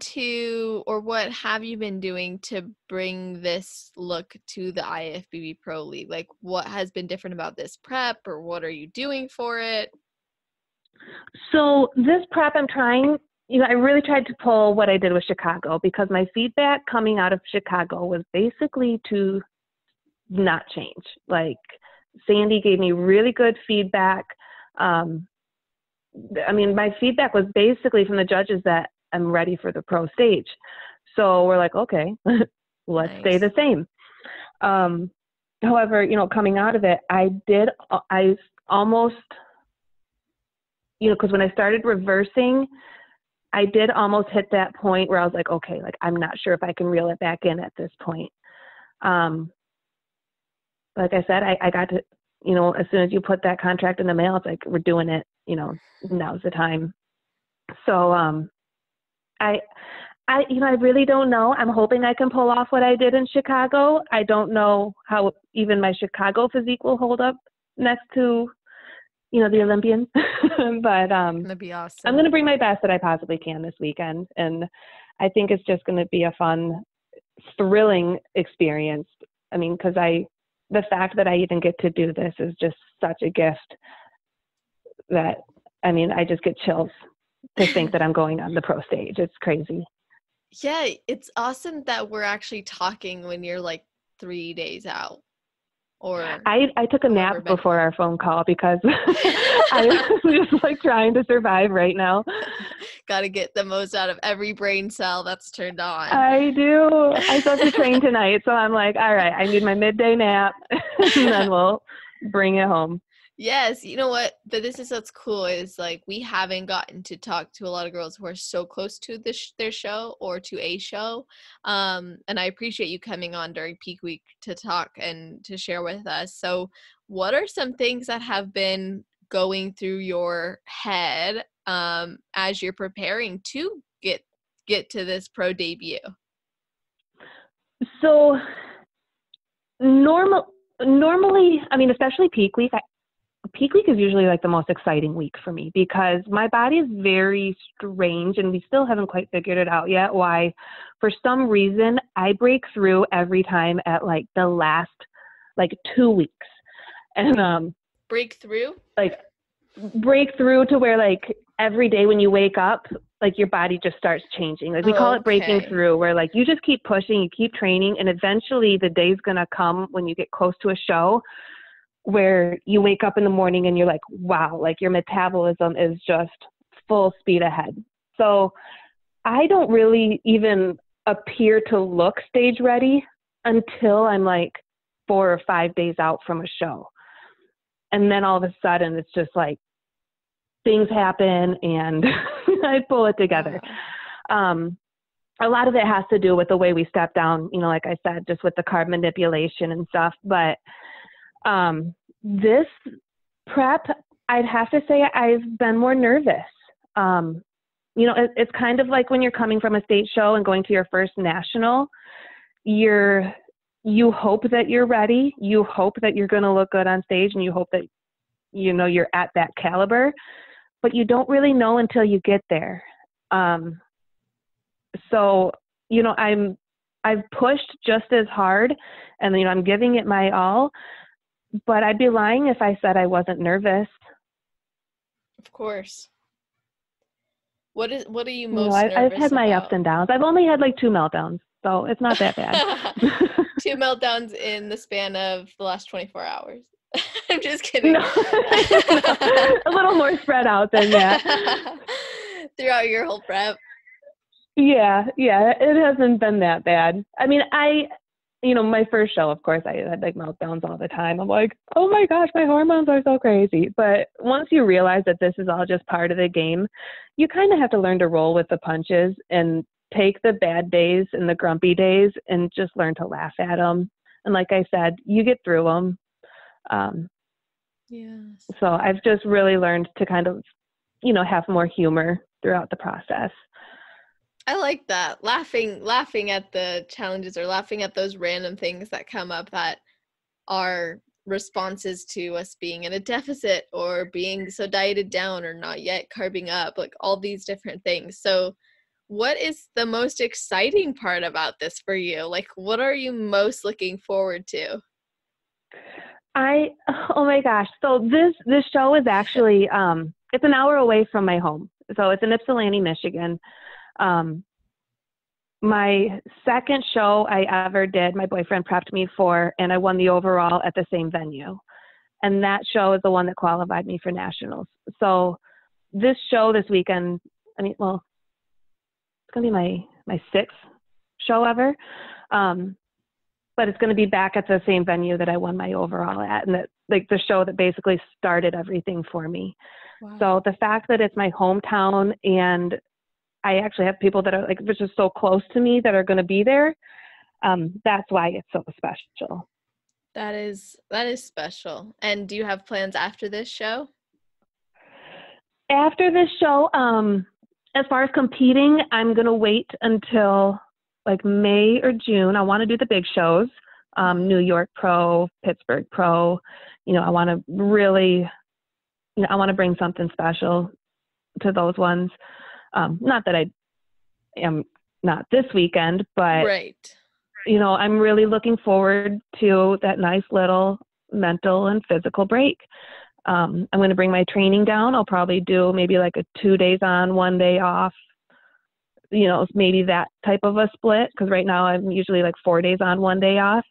or what have you been doing to bring this look to the IFBB Pro League? Like, what has been different about this prep, or what are you doing for it? So this prep, I'm trying, you know, I really tried to pull what I did with Chicago, because my feedback coming out of Chicago was basically to not change. Like, Sandy gave me really good feedback. I mean, my feedback was basically from the judges that I'm ready for the pro stage. So we're like, okay, let's stay the same. However, you know, coming out of it, I almost, you know, because when I started reversing, I did almost hit that point where I was like, okay, like I'm not sure if I can reel it back in at this point. Like I said, I got to, you know, as soon as you put that contract in the mail, it's like, we're doing it, you know, now's the time. So, you know, I really don't know. I'm hoping I can pull off what I did in Chicago. I don't know how even my Chicago physique will hold up next to, you know, the Olympians, but, That'd be awesome. I'm going to bring my best that I possibly can this weekend. And I think it's just going to be a fun, thrilling experience. I mean, because the fact that I even get to do this is just such a gift that, I mean, I just get chills to think that I'm going on the pro stage. It's crazy. Yeah, it's awesome that we're actually talking when you're like 3 days out. Or I took a nap before our phone call because I'm just like trying to survive right now. Got to get the most out of every brain cell that's turned on. I do. I still have to train tonight, so I'm like, all right, I need my midday nap, and then we'll bring it home. Yes, you know what? But this is what's cool is like we haven't gotten to talk to a lot of girls who are so close to their show or to a show. And I appreciate you coming on during peak week to talk and to share with us. So what are some things that have been going through your head as you're preparing to get to this pro debut? So normally, I mean, especially peak week, peak week is usually like the most exciting week for me because my body is very strange and we still haven't quite figured it out yet why for some reason I break through every time at like the last like 2 weeks. And break through to where like every day when you wake up, like your body just starts changing. Like we call it breaking through, where like you just keep pushing, you keep training, and eventually the day's gonna come when you get close to a show where you wake up in the morning and you're like, wow, like your metabolism is just full speed ahead. So I don't really even appear to look stage ready until I'm like 4 or 5 days out from a show. And then all of a sudden it's just like things happen and I pull it together. Wow. A lot of it has to do with the way we step down, you know, like I said, just with the carb manipulation and stuff. But this prep, I'd have to say I've been more nervous. You know, it's kind of like when you're coming from a state show and going to your first national, you hope that you're ready. You hope that you're going to look good on stage, and you hope that, you know, you're at that caliber, but you don't really know until you get there. So, you know, I've pushed just as hard, and, you know, I'm giving it my all, but I'd be lying if I said I wasn't nervous. Of course. What are you You know, most I've nervous had my about? ups and downs. I've only had like 2 meltdowns, so it's not that bad. 2 meltdowns in the span of the last 24 hours. I'm just kidding. No. No, a little more spread out than that. Throughout your whole prep. Yeah, it hasn't been that bad. I mean, you know, my first show, of course, I had like meltdowns all the time. I'm like, oh my gosh, my hormones are so crazy. But once you realize that this is all just part of the game, you kind of have to learn to roll with the punches and take the bad days and the grumpy days and just learn to laugh at them. And like I said, you get through them. Yes. So I've just really learned to kind of, you know, have more humor throughout the process. I like that. Laughing at the challenges, or laughing at those random things that come up that are responses to us being in a deficit or being so dieted down or not yet carbing up, like all these different things. So what is the most exciting part about this for you? Like, what are you most looking forward to? Oh my gosh. So this show is actually, it's an hour away from my home. So it's in Ypsilanti, Michigan. My second show I ever did, my boyfriend prepped me for, and I won the overall at the same venue. And that show is the one that qualified me for nationals. So this show this weekend, I mean, well, it's going to be my sixth show ever. But it's going to be back at the same venue that I won my overall at, and that, like, the show that basically started everything for me. Wow. So the fact that it's my hometown, and I actually have people that are like, which is so close to me, that are going to be there. That's why it's so special. That is special. And do you have plans after this show? After this show, as far as competing, I'm going to wait until like May or June. I want to do the big shows, New York Pro, Pittsburgh Pro. You know, I want to really, you know, I want to bring something special to those ones. Not that I am not this weekend, but, right. You know, I'm really looking forward to that nice little mental and physical break. I'm going to bring my training down. I'll probably do maybe like a 2 days on, 1 day off, you know, maybe that type of a split. Cause right now I'm usually like 4 days on, 1 day off.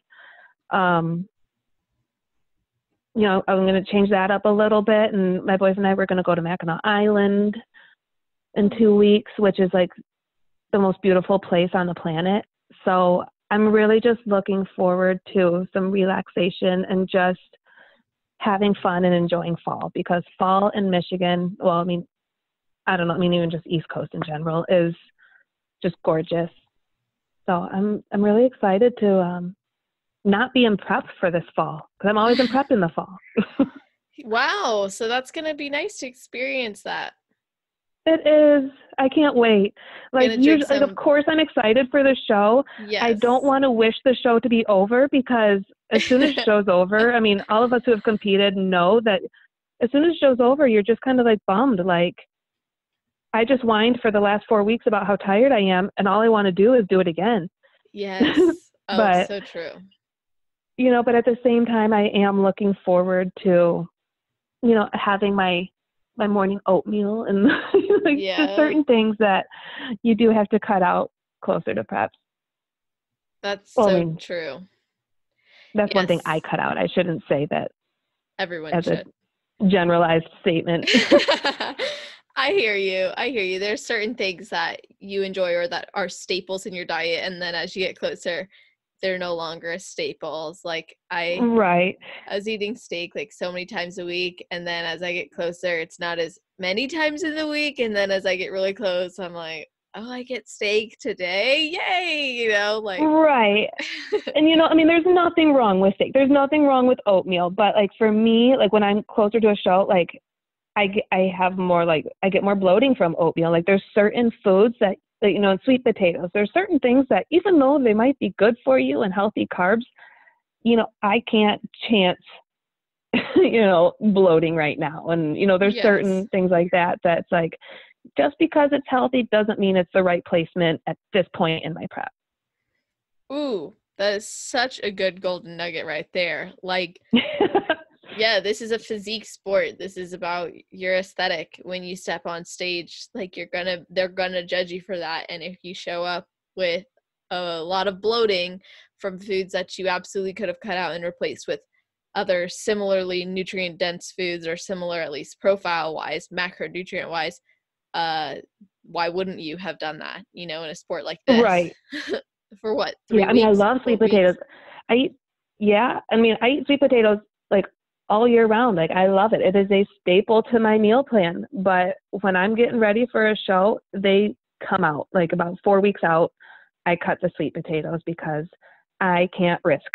You know, I'm going to change that up a little bit. And my boys and I were going to go to Mackinac Island in 2 weeks, which is like the most beautiful place on the planet. So I'm really just looking forward to some relaxation and just having fun and enjoying fall, because fall in Michigan, well, I mean, I don't know, I mean, even just East Coast in general is just gorgeous. So I'm really excited to not be in prep for this fall, because I'm always in prep in the fall. Wow. So that's going to be nice to experience that. It is. I can't wait. Like, usually, like, of course, I'm excited for the show. Yes. I don't want to wish the show to be over, because as soon as show's over, I mean, all of us who have competed know that as soon as show's over, you're just kind of like bummed. Like, I just whined for the last 4 weeks about how tired I am, and all I want to do is do it again. Yes. Oh, but, so true. You know, but at the same time, I am looking forward to, you know, having my morning oatmeal and like just certain things that you do have to cut out closer to prep. That's true. That's one thing I cut out. I shouldn't say that everyone as should. A generalized statement. I hear you. There's certain things that you enjoy or that are staples in your diet, and then as you get closer, they're no longer a staple. It's like Right. I was eating steak like so many times a week, and then as I get closer, it's not as many times in the week, and then as I get really close, I'm like, oh, I get steak today, yay, like. Right. And I mean, there's nothing wrong with steak. There's nothing wrong with oatmeal, but like for me, like when I'm closer to a show, like I get more bloating from oatmeal. Like there's certain foods that and sweet potatoes. There's certain things that even though they might be good for you and healthy carbs, I can't chance, bloating right now. And, there's Yes. certain things like that that's like, just because it's healthy doesn't mean it's the right placement at this point in my prep. Ooh, that is such a good golden nugget right there. Like, yeah, this is a physique sport. This is about your aesthetic. When you step on stage, like they're gonna judge you for that. And if you show up with a lot of bloating from foods that you absolutely could have cut out and replaced with other similarly nutrient dense foods, or similar, at least profile wise, macronutrient wise, why wouldn't you have done that, in a sport like this? Right. For what, 3 weeks? I mean, I love sweet potatoes. I eat sweet potatoes like all year round. Like I love it. It is a staple to my meal plan. But when I'm getting ready for a show, they come out like about 4 weeks out. I cut the sweet potatoes because I can't risk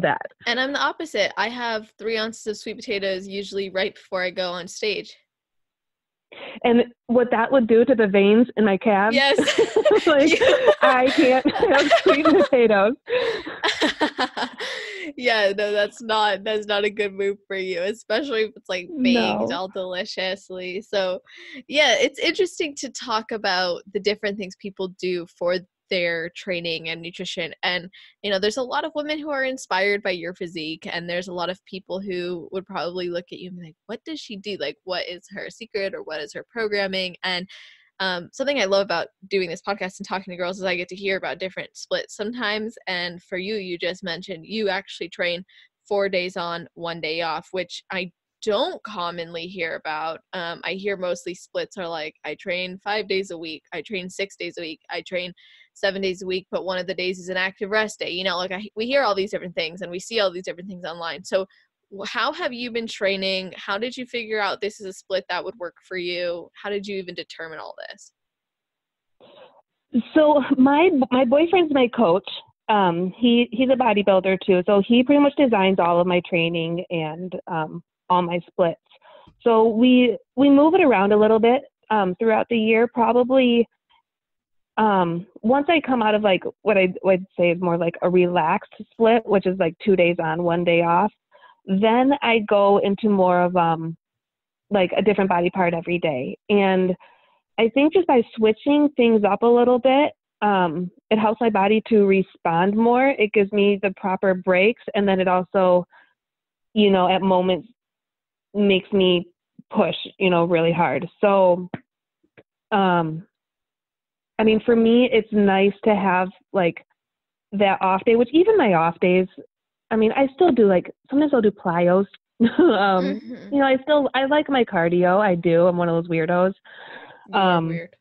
that. And I'm the opposite. I have 3 ounces of sweet potatoes usually right before I go on stage. And what that would do to the veins in my calves. Yes. Like I can't have sweet potatoes. Yeah, no, that's not a good move for you, especially if it's like baked all deliciously. So yeah, it's interesting to talk about the different things people do for their training and nutrition. And there's a lot of women who are inspired by your physique, and there's a lot of people who would probably look at you and be like, what does she do? Like, what is her secret, or what is her programming? And something I love about doing this podcast and talking to girls is I get to hear about different splits sometimes. And for you just mentioned you actually train 4 days on, 1 day off, which I don't commonly hear about. I hear mostly splits are like, I train 5 days a week, I train 6 days a week, I train 7 days a week, but one of the days is an active rest day. We hear all these different things, and we see all these different things online. So how have you been training? How did you figure out this is a split that would work for you? How did you even determine all this? So my boyfriend's my coach. He's a bodybuilder too. So he pretty much designs all of my training and all my splits. So we move it around a little bit throughout the year. Probably once I come out of like what I would say is more like a relaxed split, which is like 2 days on, 1 day off, then I go into more of like a different body part every day. And I think just by switching things up a little bit, it helps my body to respond more. It gives me the proper breaks. And then it also, at moments makes me push, really hard. So, I mean, for me, it's nice to have like that off day, which even my off days, I mean, I still do sometimes I'll do plyos. I like my cardio. I do. I'm one of those weirdos. You're weird.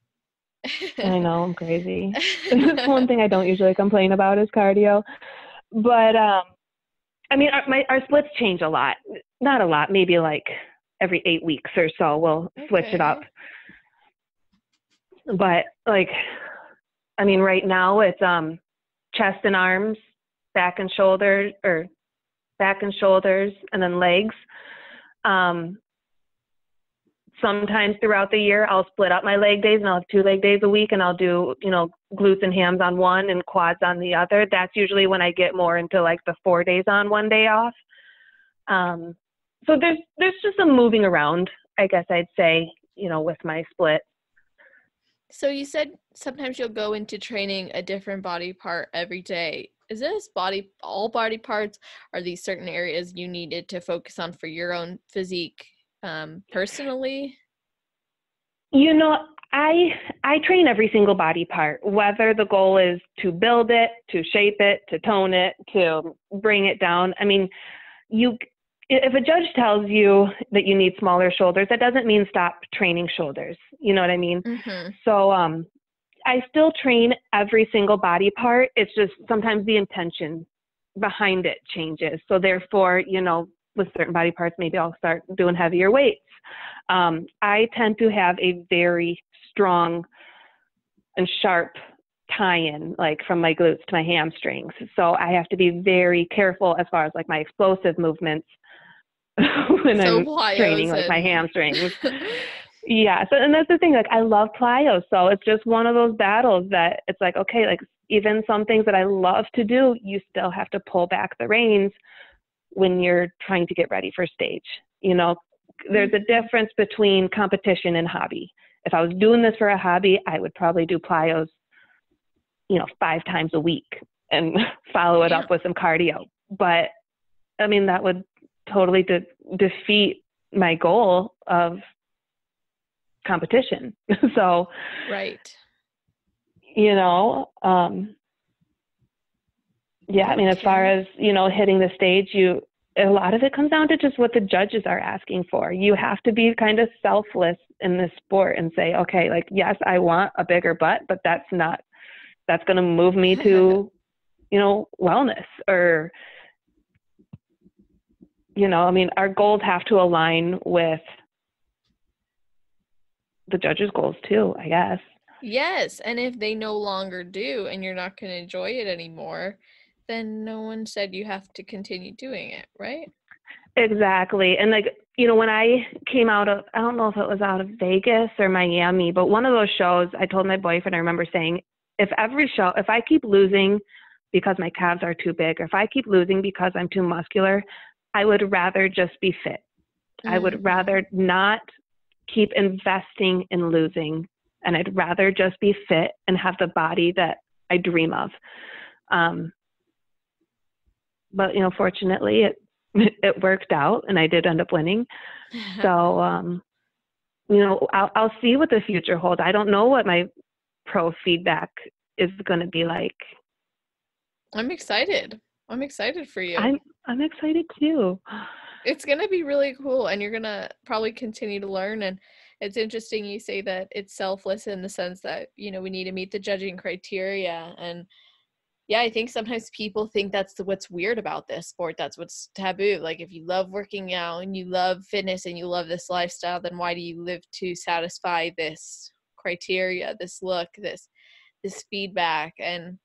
I know, I'm crazy. That's one thing I don't usually complain about is cardio. But, I mean, our splits change a lot. Not a lot, maybe like every 8 weeks or so we'll switch it up. But I mean, right now it's chest and arms, back and shoulders, and then legs. Sometimes throughout the year, I'll split up my leg days and I'll have 2 leg days a week, and I'll do, glutes and hams on one and quads on the other. That's usually when I get more into like the 4 days on, 1 day off. So there's just some moving around, I guess I'd say, with my split. So you said sometimes you'll go into training a different body part every day. Is this all body parts? Are these certain areas you needed to focus on for your own physique personally? I train every single body part, whether the goal is to build it, to shape it, to tone it, to bring it down. I mean, if a judge tells you that you need smaller shoulders, that doesn't mean stop training shoulders. You know what I mean? Mm-hmm. So I still train every single body part. It's just sometimes the intention behind it changes. So therefore, with certain body parts, maybe I'll start doing heavier weights. I tend to have a very strong and sharp tie-in, like from my glutes to my hamstrings. So I have to be very careful as far as like my explosive movements when So I'm training like my and hamstrings. Yeah. So, and that's the thing, like I love plyo. So it's just one of those battles that it's like, okay, like even some things that I love to do, you still have to pull back the reins when you're trying to get ready for stage. There's a difference between competition and hobby. If I was doing this for a hobby, I would probably do plyos, 5 times a week and follow it up with some cardio. But I mean, that would totally defeat my goal of competition. So, right. Yeah, I mean, as far as, hitting the stage, a lot of it comes down to just what the judges are asking for. You have to be kind of selfless in this sport and say, okay, like, yes, I want a bigger butt, but that's going to move me to, wellness or, I mean, our goals have to align with the judges' goals too, I guess. Yes, and if they no longer do and you're not going to enjoy it anymore, then no one said you have to continue doing it, right? Exactly. And like, when I came out of, I don't know if it was out of Vegas or Miami, but one of those shows, I told my boyfriend, I remember saying, if I keep losing because my calves are too big, or if I keep losing because I'm too muscular, I would rather just be fit. I would rather not keep investing in losing, and I'd rather just be fit and have the body that I dream of. But, fortunately, it worked out and I did end up winning. So, I'll see what the future holds. I don't know what my pro feedback is going to be like. I'm excited. I'm excited for you. I'm excited too. It's going to be really cool, and you're going to probably continue to learn. And it's interesting you say that it's selfless in the sense that, we need to meet the judging criteria. And yeah, I think sometimes people think that's what's weird about this sport. That's what's taboo. Like, if you love working out and you love fitness and you love this lifestyle, then why do you live to satisfy this criteria, this look, this feedback? And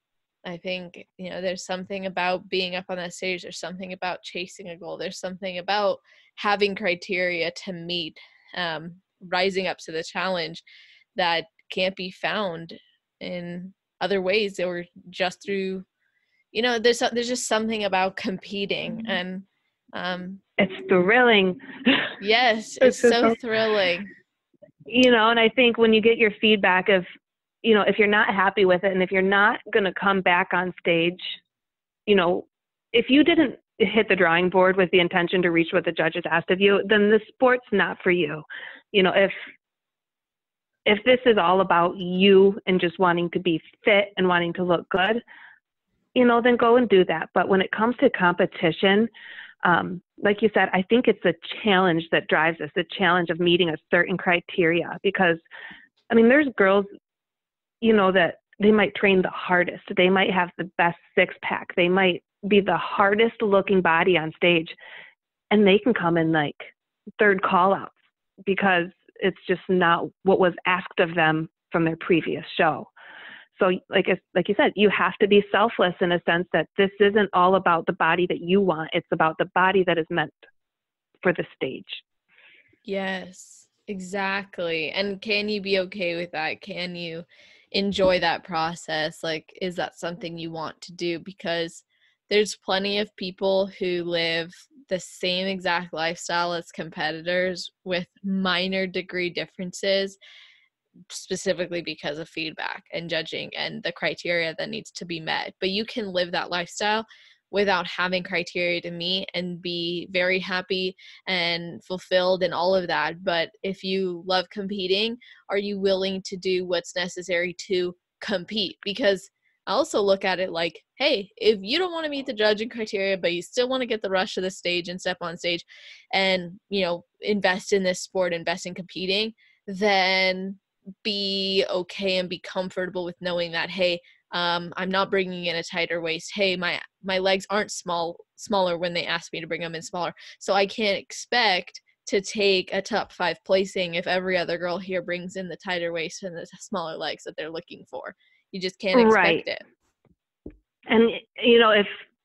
I think, there's something about being up on that stage. There's something about chasing a goal. There's something about having criteria to meet, rising up to the challenge that can't be found in other ways or just through, there's just something about competing. And it's thrilling. Yes, it's so thrilling. And I think when you get your feedback of, if you're not happy with it and if you're not going to come back on stage, if you didn't hit the drawing board with the intention to reach what the judges asked of you, then the sport's not for you. If this is all about you and just wanting to be fit and wanting to look good, then go and do that. But when it comes to competition, like you said, I think it's the challenge that drives us, the challenge of meeting a certain criteria. Because, I mean, there's girls, that they might train the hardest. They might have the best six-pack. They might be the hardest looking body on stage. And they can come in like third call-outs because it's just not what was asked of them from their previous show. So like you said, you have to be selfless in a sense that this isn't all about the body that you want. It's about the body that is meant for the stage. Yes, exactly. And can you be okay with that? Can you enjoy that process? Like, is that something you want to do? Because there's plenty of people who live the same exact lifestyle as competitors with minor degree differences, specifically because of feedback and judging and the criteria that needs to be met. But you can live that lifestyle without having criteria to meet and be very happy and fulfilled and all of that. But if you love competing, are you willing to do what's necessary to compete? Because I also look at it like, hey, if you don't want to meet the judging criteria, but you still want to get the rush of the stage and step on stage and, invest in this sport, invest in competing, then be okay and be comfortable with knowing that, hey, I'm not bringing in a tighter waist. Hey, my legs aren't smaller when they ask me to bring them in smaller. So I can't expect to take a top 5 placing if every other girl here brings in the tighter waist and the smaller legs that they're looking for. You just can't Right. expect it. And, you know,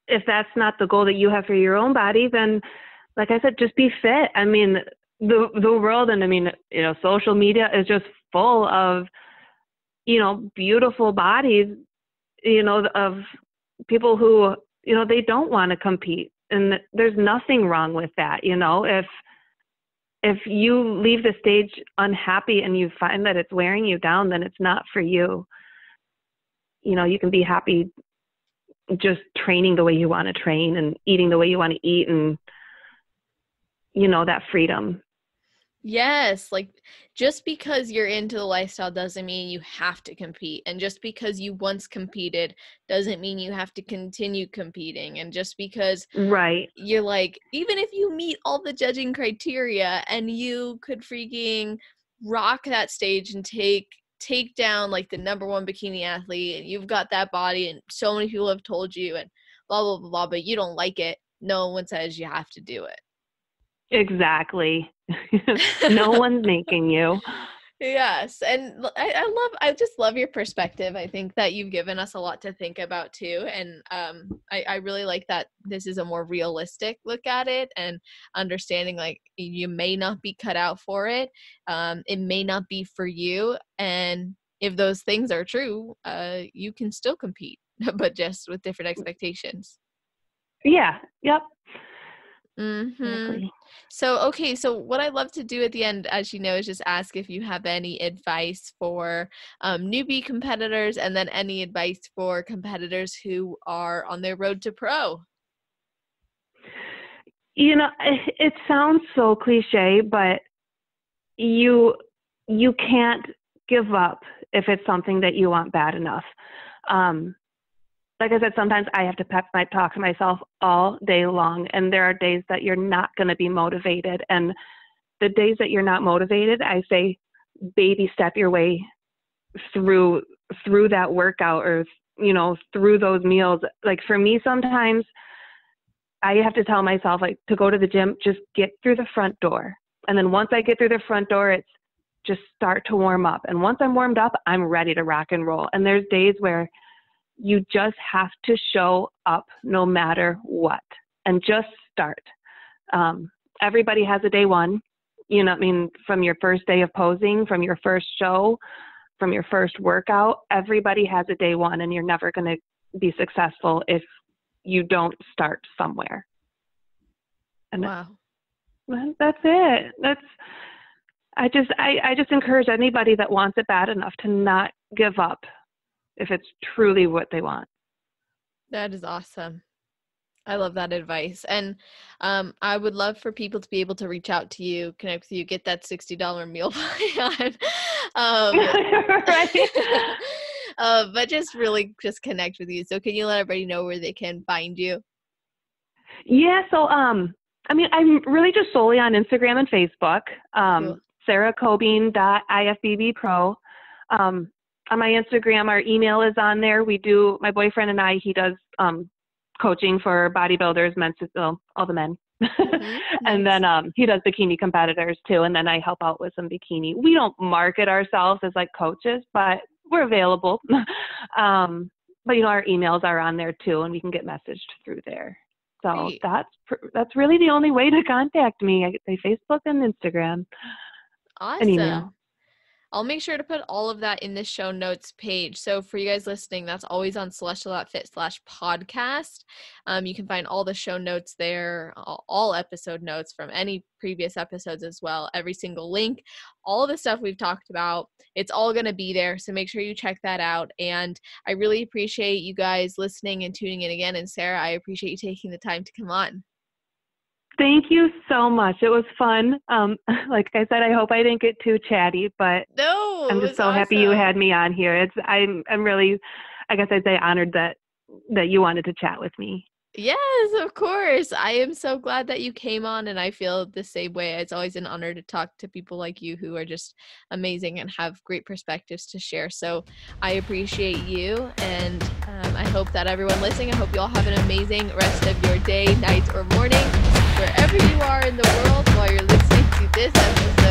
if that's not the goal that you have for your own body, then, like I said, just be fit. I mean, the world, and I mean, you know, social media is just full of, you know, beautiful bodies, you know, of people who, you know, they don't want to compete. And there's nothing wrong with that. You know, if you leave the stage unhappy and you find that it's wearing you down, then it's not for you. You know, you can be happy just training the way you want to train and eating the way you want to eat, and, you know, that freedom. Yes, like just because you're into the lifestyle doesn't mean you have to compete. And just because you once competed doesn't mean you have to continue competing. And just because Right. you're like, even if you meet all the judging criteria and you could freaking rock that stage and take down like the number 1 bikini athlete, and you've got that body and so many people have told you and blah, blah, blah, blah, but you don't like it, no one says you have to do it. Exactly. No one's making you. Yes, and I just love your perspective. I think that you've given us a lot to think about too, and I really like that this is a more realistic look at it and understanding like you may not be cut out for it. It may not be for you, and if those things are true, you can still compete, but just with different expectations. Yeah. Yep. Mm-hmm. Exactly. So, okay, so what I love to do at the end, as you know, is just ask if you have any advice for newbie competitors and then any advice for competitors who are on their road to pro. You know, it sounds so cliche, but you can't give up if it's something that you want bad enough. Like I said, sometimes I have to talk to myself all day long, and there are days that you're not going to be motivated. And the days that you're not motivated, I say, baby step your way through that workout, or, you know, through those meals. Like for me, sometimes I have to tell myself, like, to go to the gym, just get through the front door. And then once I get through the front door, it's just start to warm up. And once I'm warmed up, I'm ready to rock and roll. And there's days where you just have to show up no matter what and just start. Everybody has a day one, you know, I mean, from your first day of posing, from your first show, from your first workout, everybody has a day one, and you're never going to be successful if you don't start somewhere. And wow. That's it. I just encourage anybody that wants it bad enough to not give up if it's truly what they want. That is awesome. I love that advice. And I would love for people to be able to reach out to you, connect with you, get that $60 meal buy on. Right. But just really just connect with you. So can you let everybody know where they can find you? Yeah. So, I mean, I'm really just solely on Instagram and Facebook. Cool. SarahCobean.ifbbpro. On my Instagram, our email is on there. My boyfriend and I, he does coaching for bodybuilders, men's, all the men. Mm-hmm. And Nice. then he does bikini competitors too. And then I help out with some bikini. We don't market ourselves as like coaches, but we're available. But, you know, our emails are on there too, and we can get messaged through there. So Great. that's really the only way to contact me. I say Facebook and Instagram. And email. Awesome. I'll make sure to put all of that in the show notes page. So for you guys listening, that's always on celestial.fit/podcast. You can find all the show notes there, all episode notes from any previous episodes as well, every single link, all of the stuff we've talked about. It's all going to be there. So make sure you check that out. And I really appreciate you guys listening and tuning in again. And Sarah, I appreciate you taking the time to come on. Thank you so much. It was fun. Like I said, I hope I didn't get too chatty, but No, I'm just so happy you had me on here. I'm really, I guess I'd say, honored that you wanted to chat with me. Yes, of course. I am so glad that you came on, and I feel the same way. It's always an honor to talk to people like you who are just amazing and have great perspectives to share. So I appreciate you, and I hope that everyone listening, I hope you all have an amazing rest of your day, night, or morning, wherever you are in the world while you're listening to this episode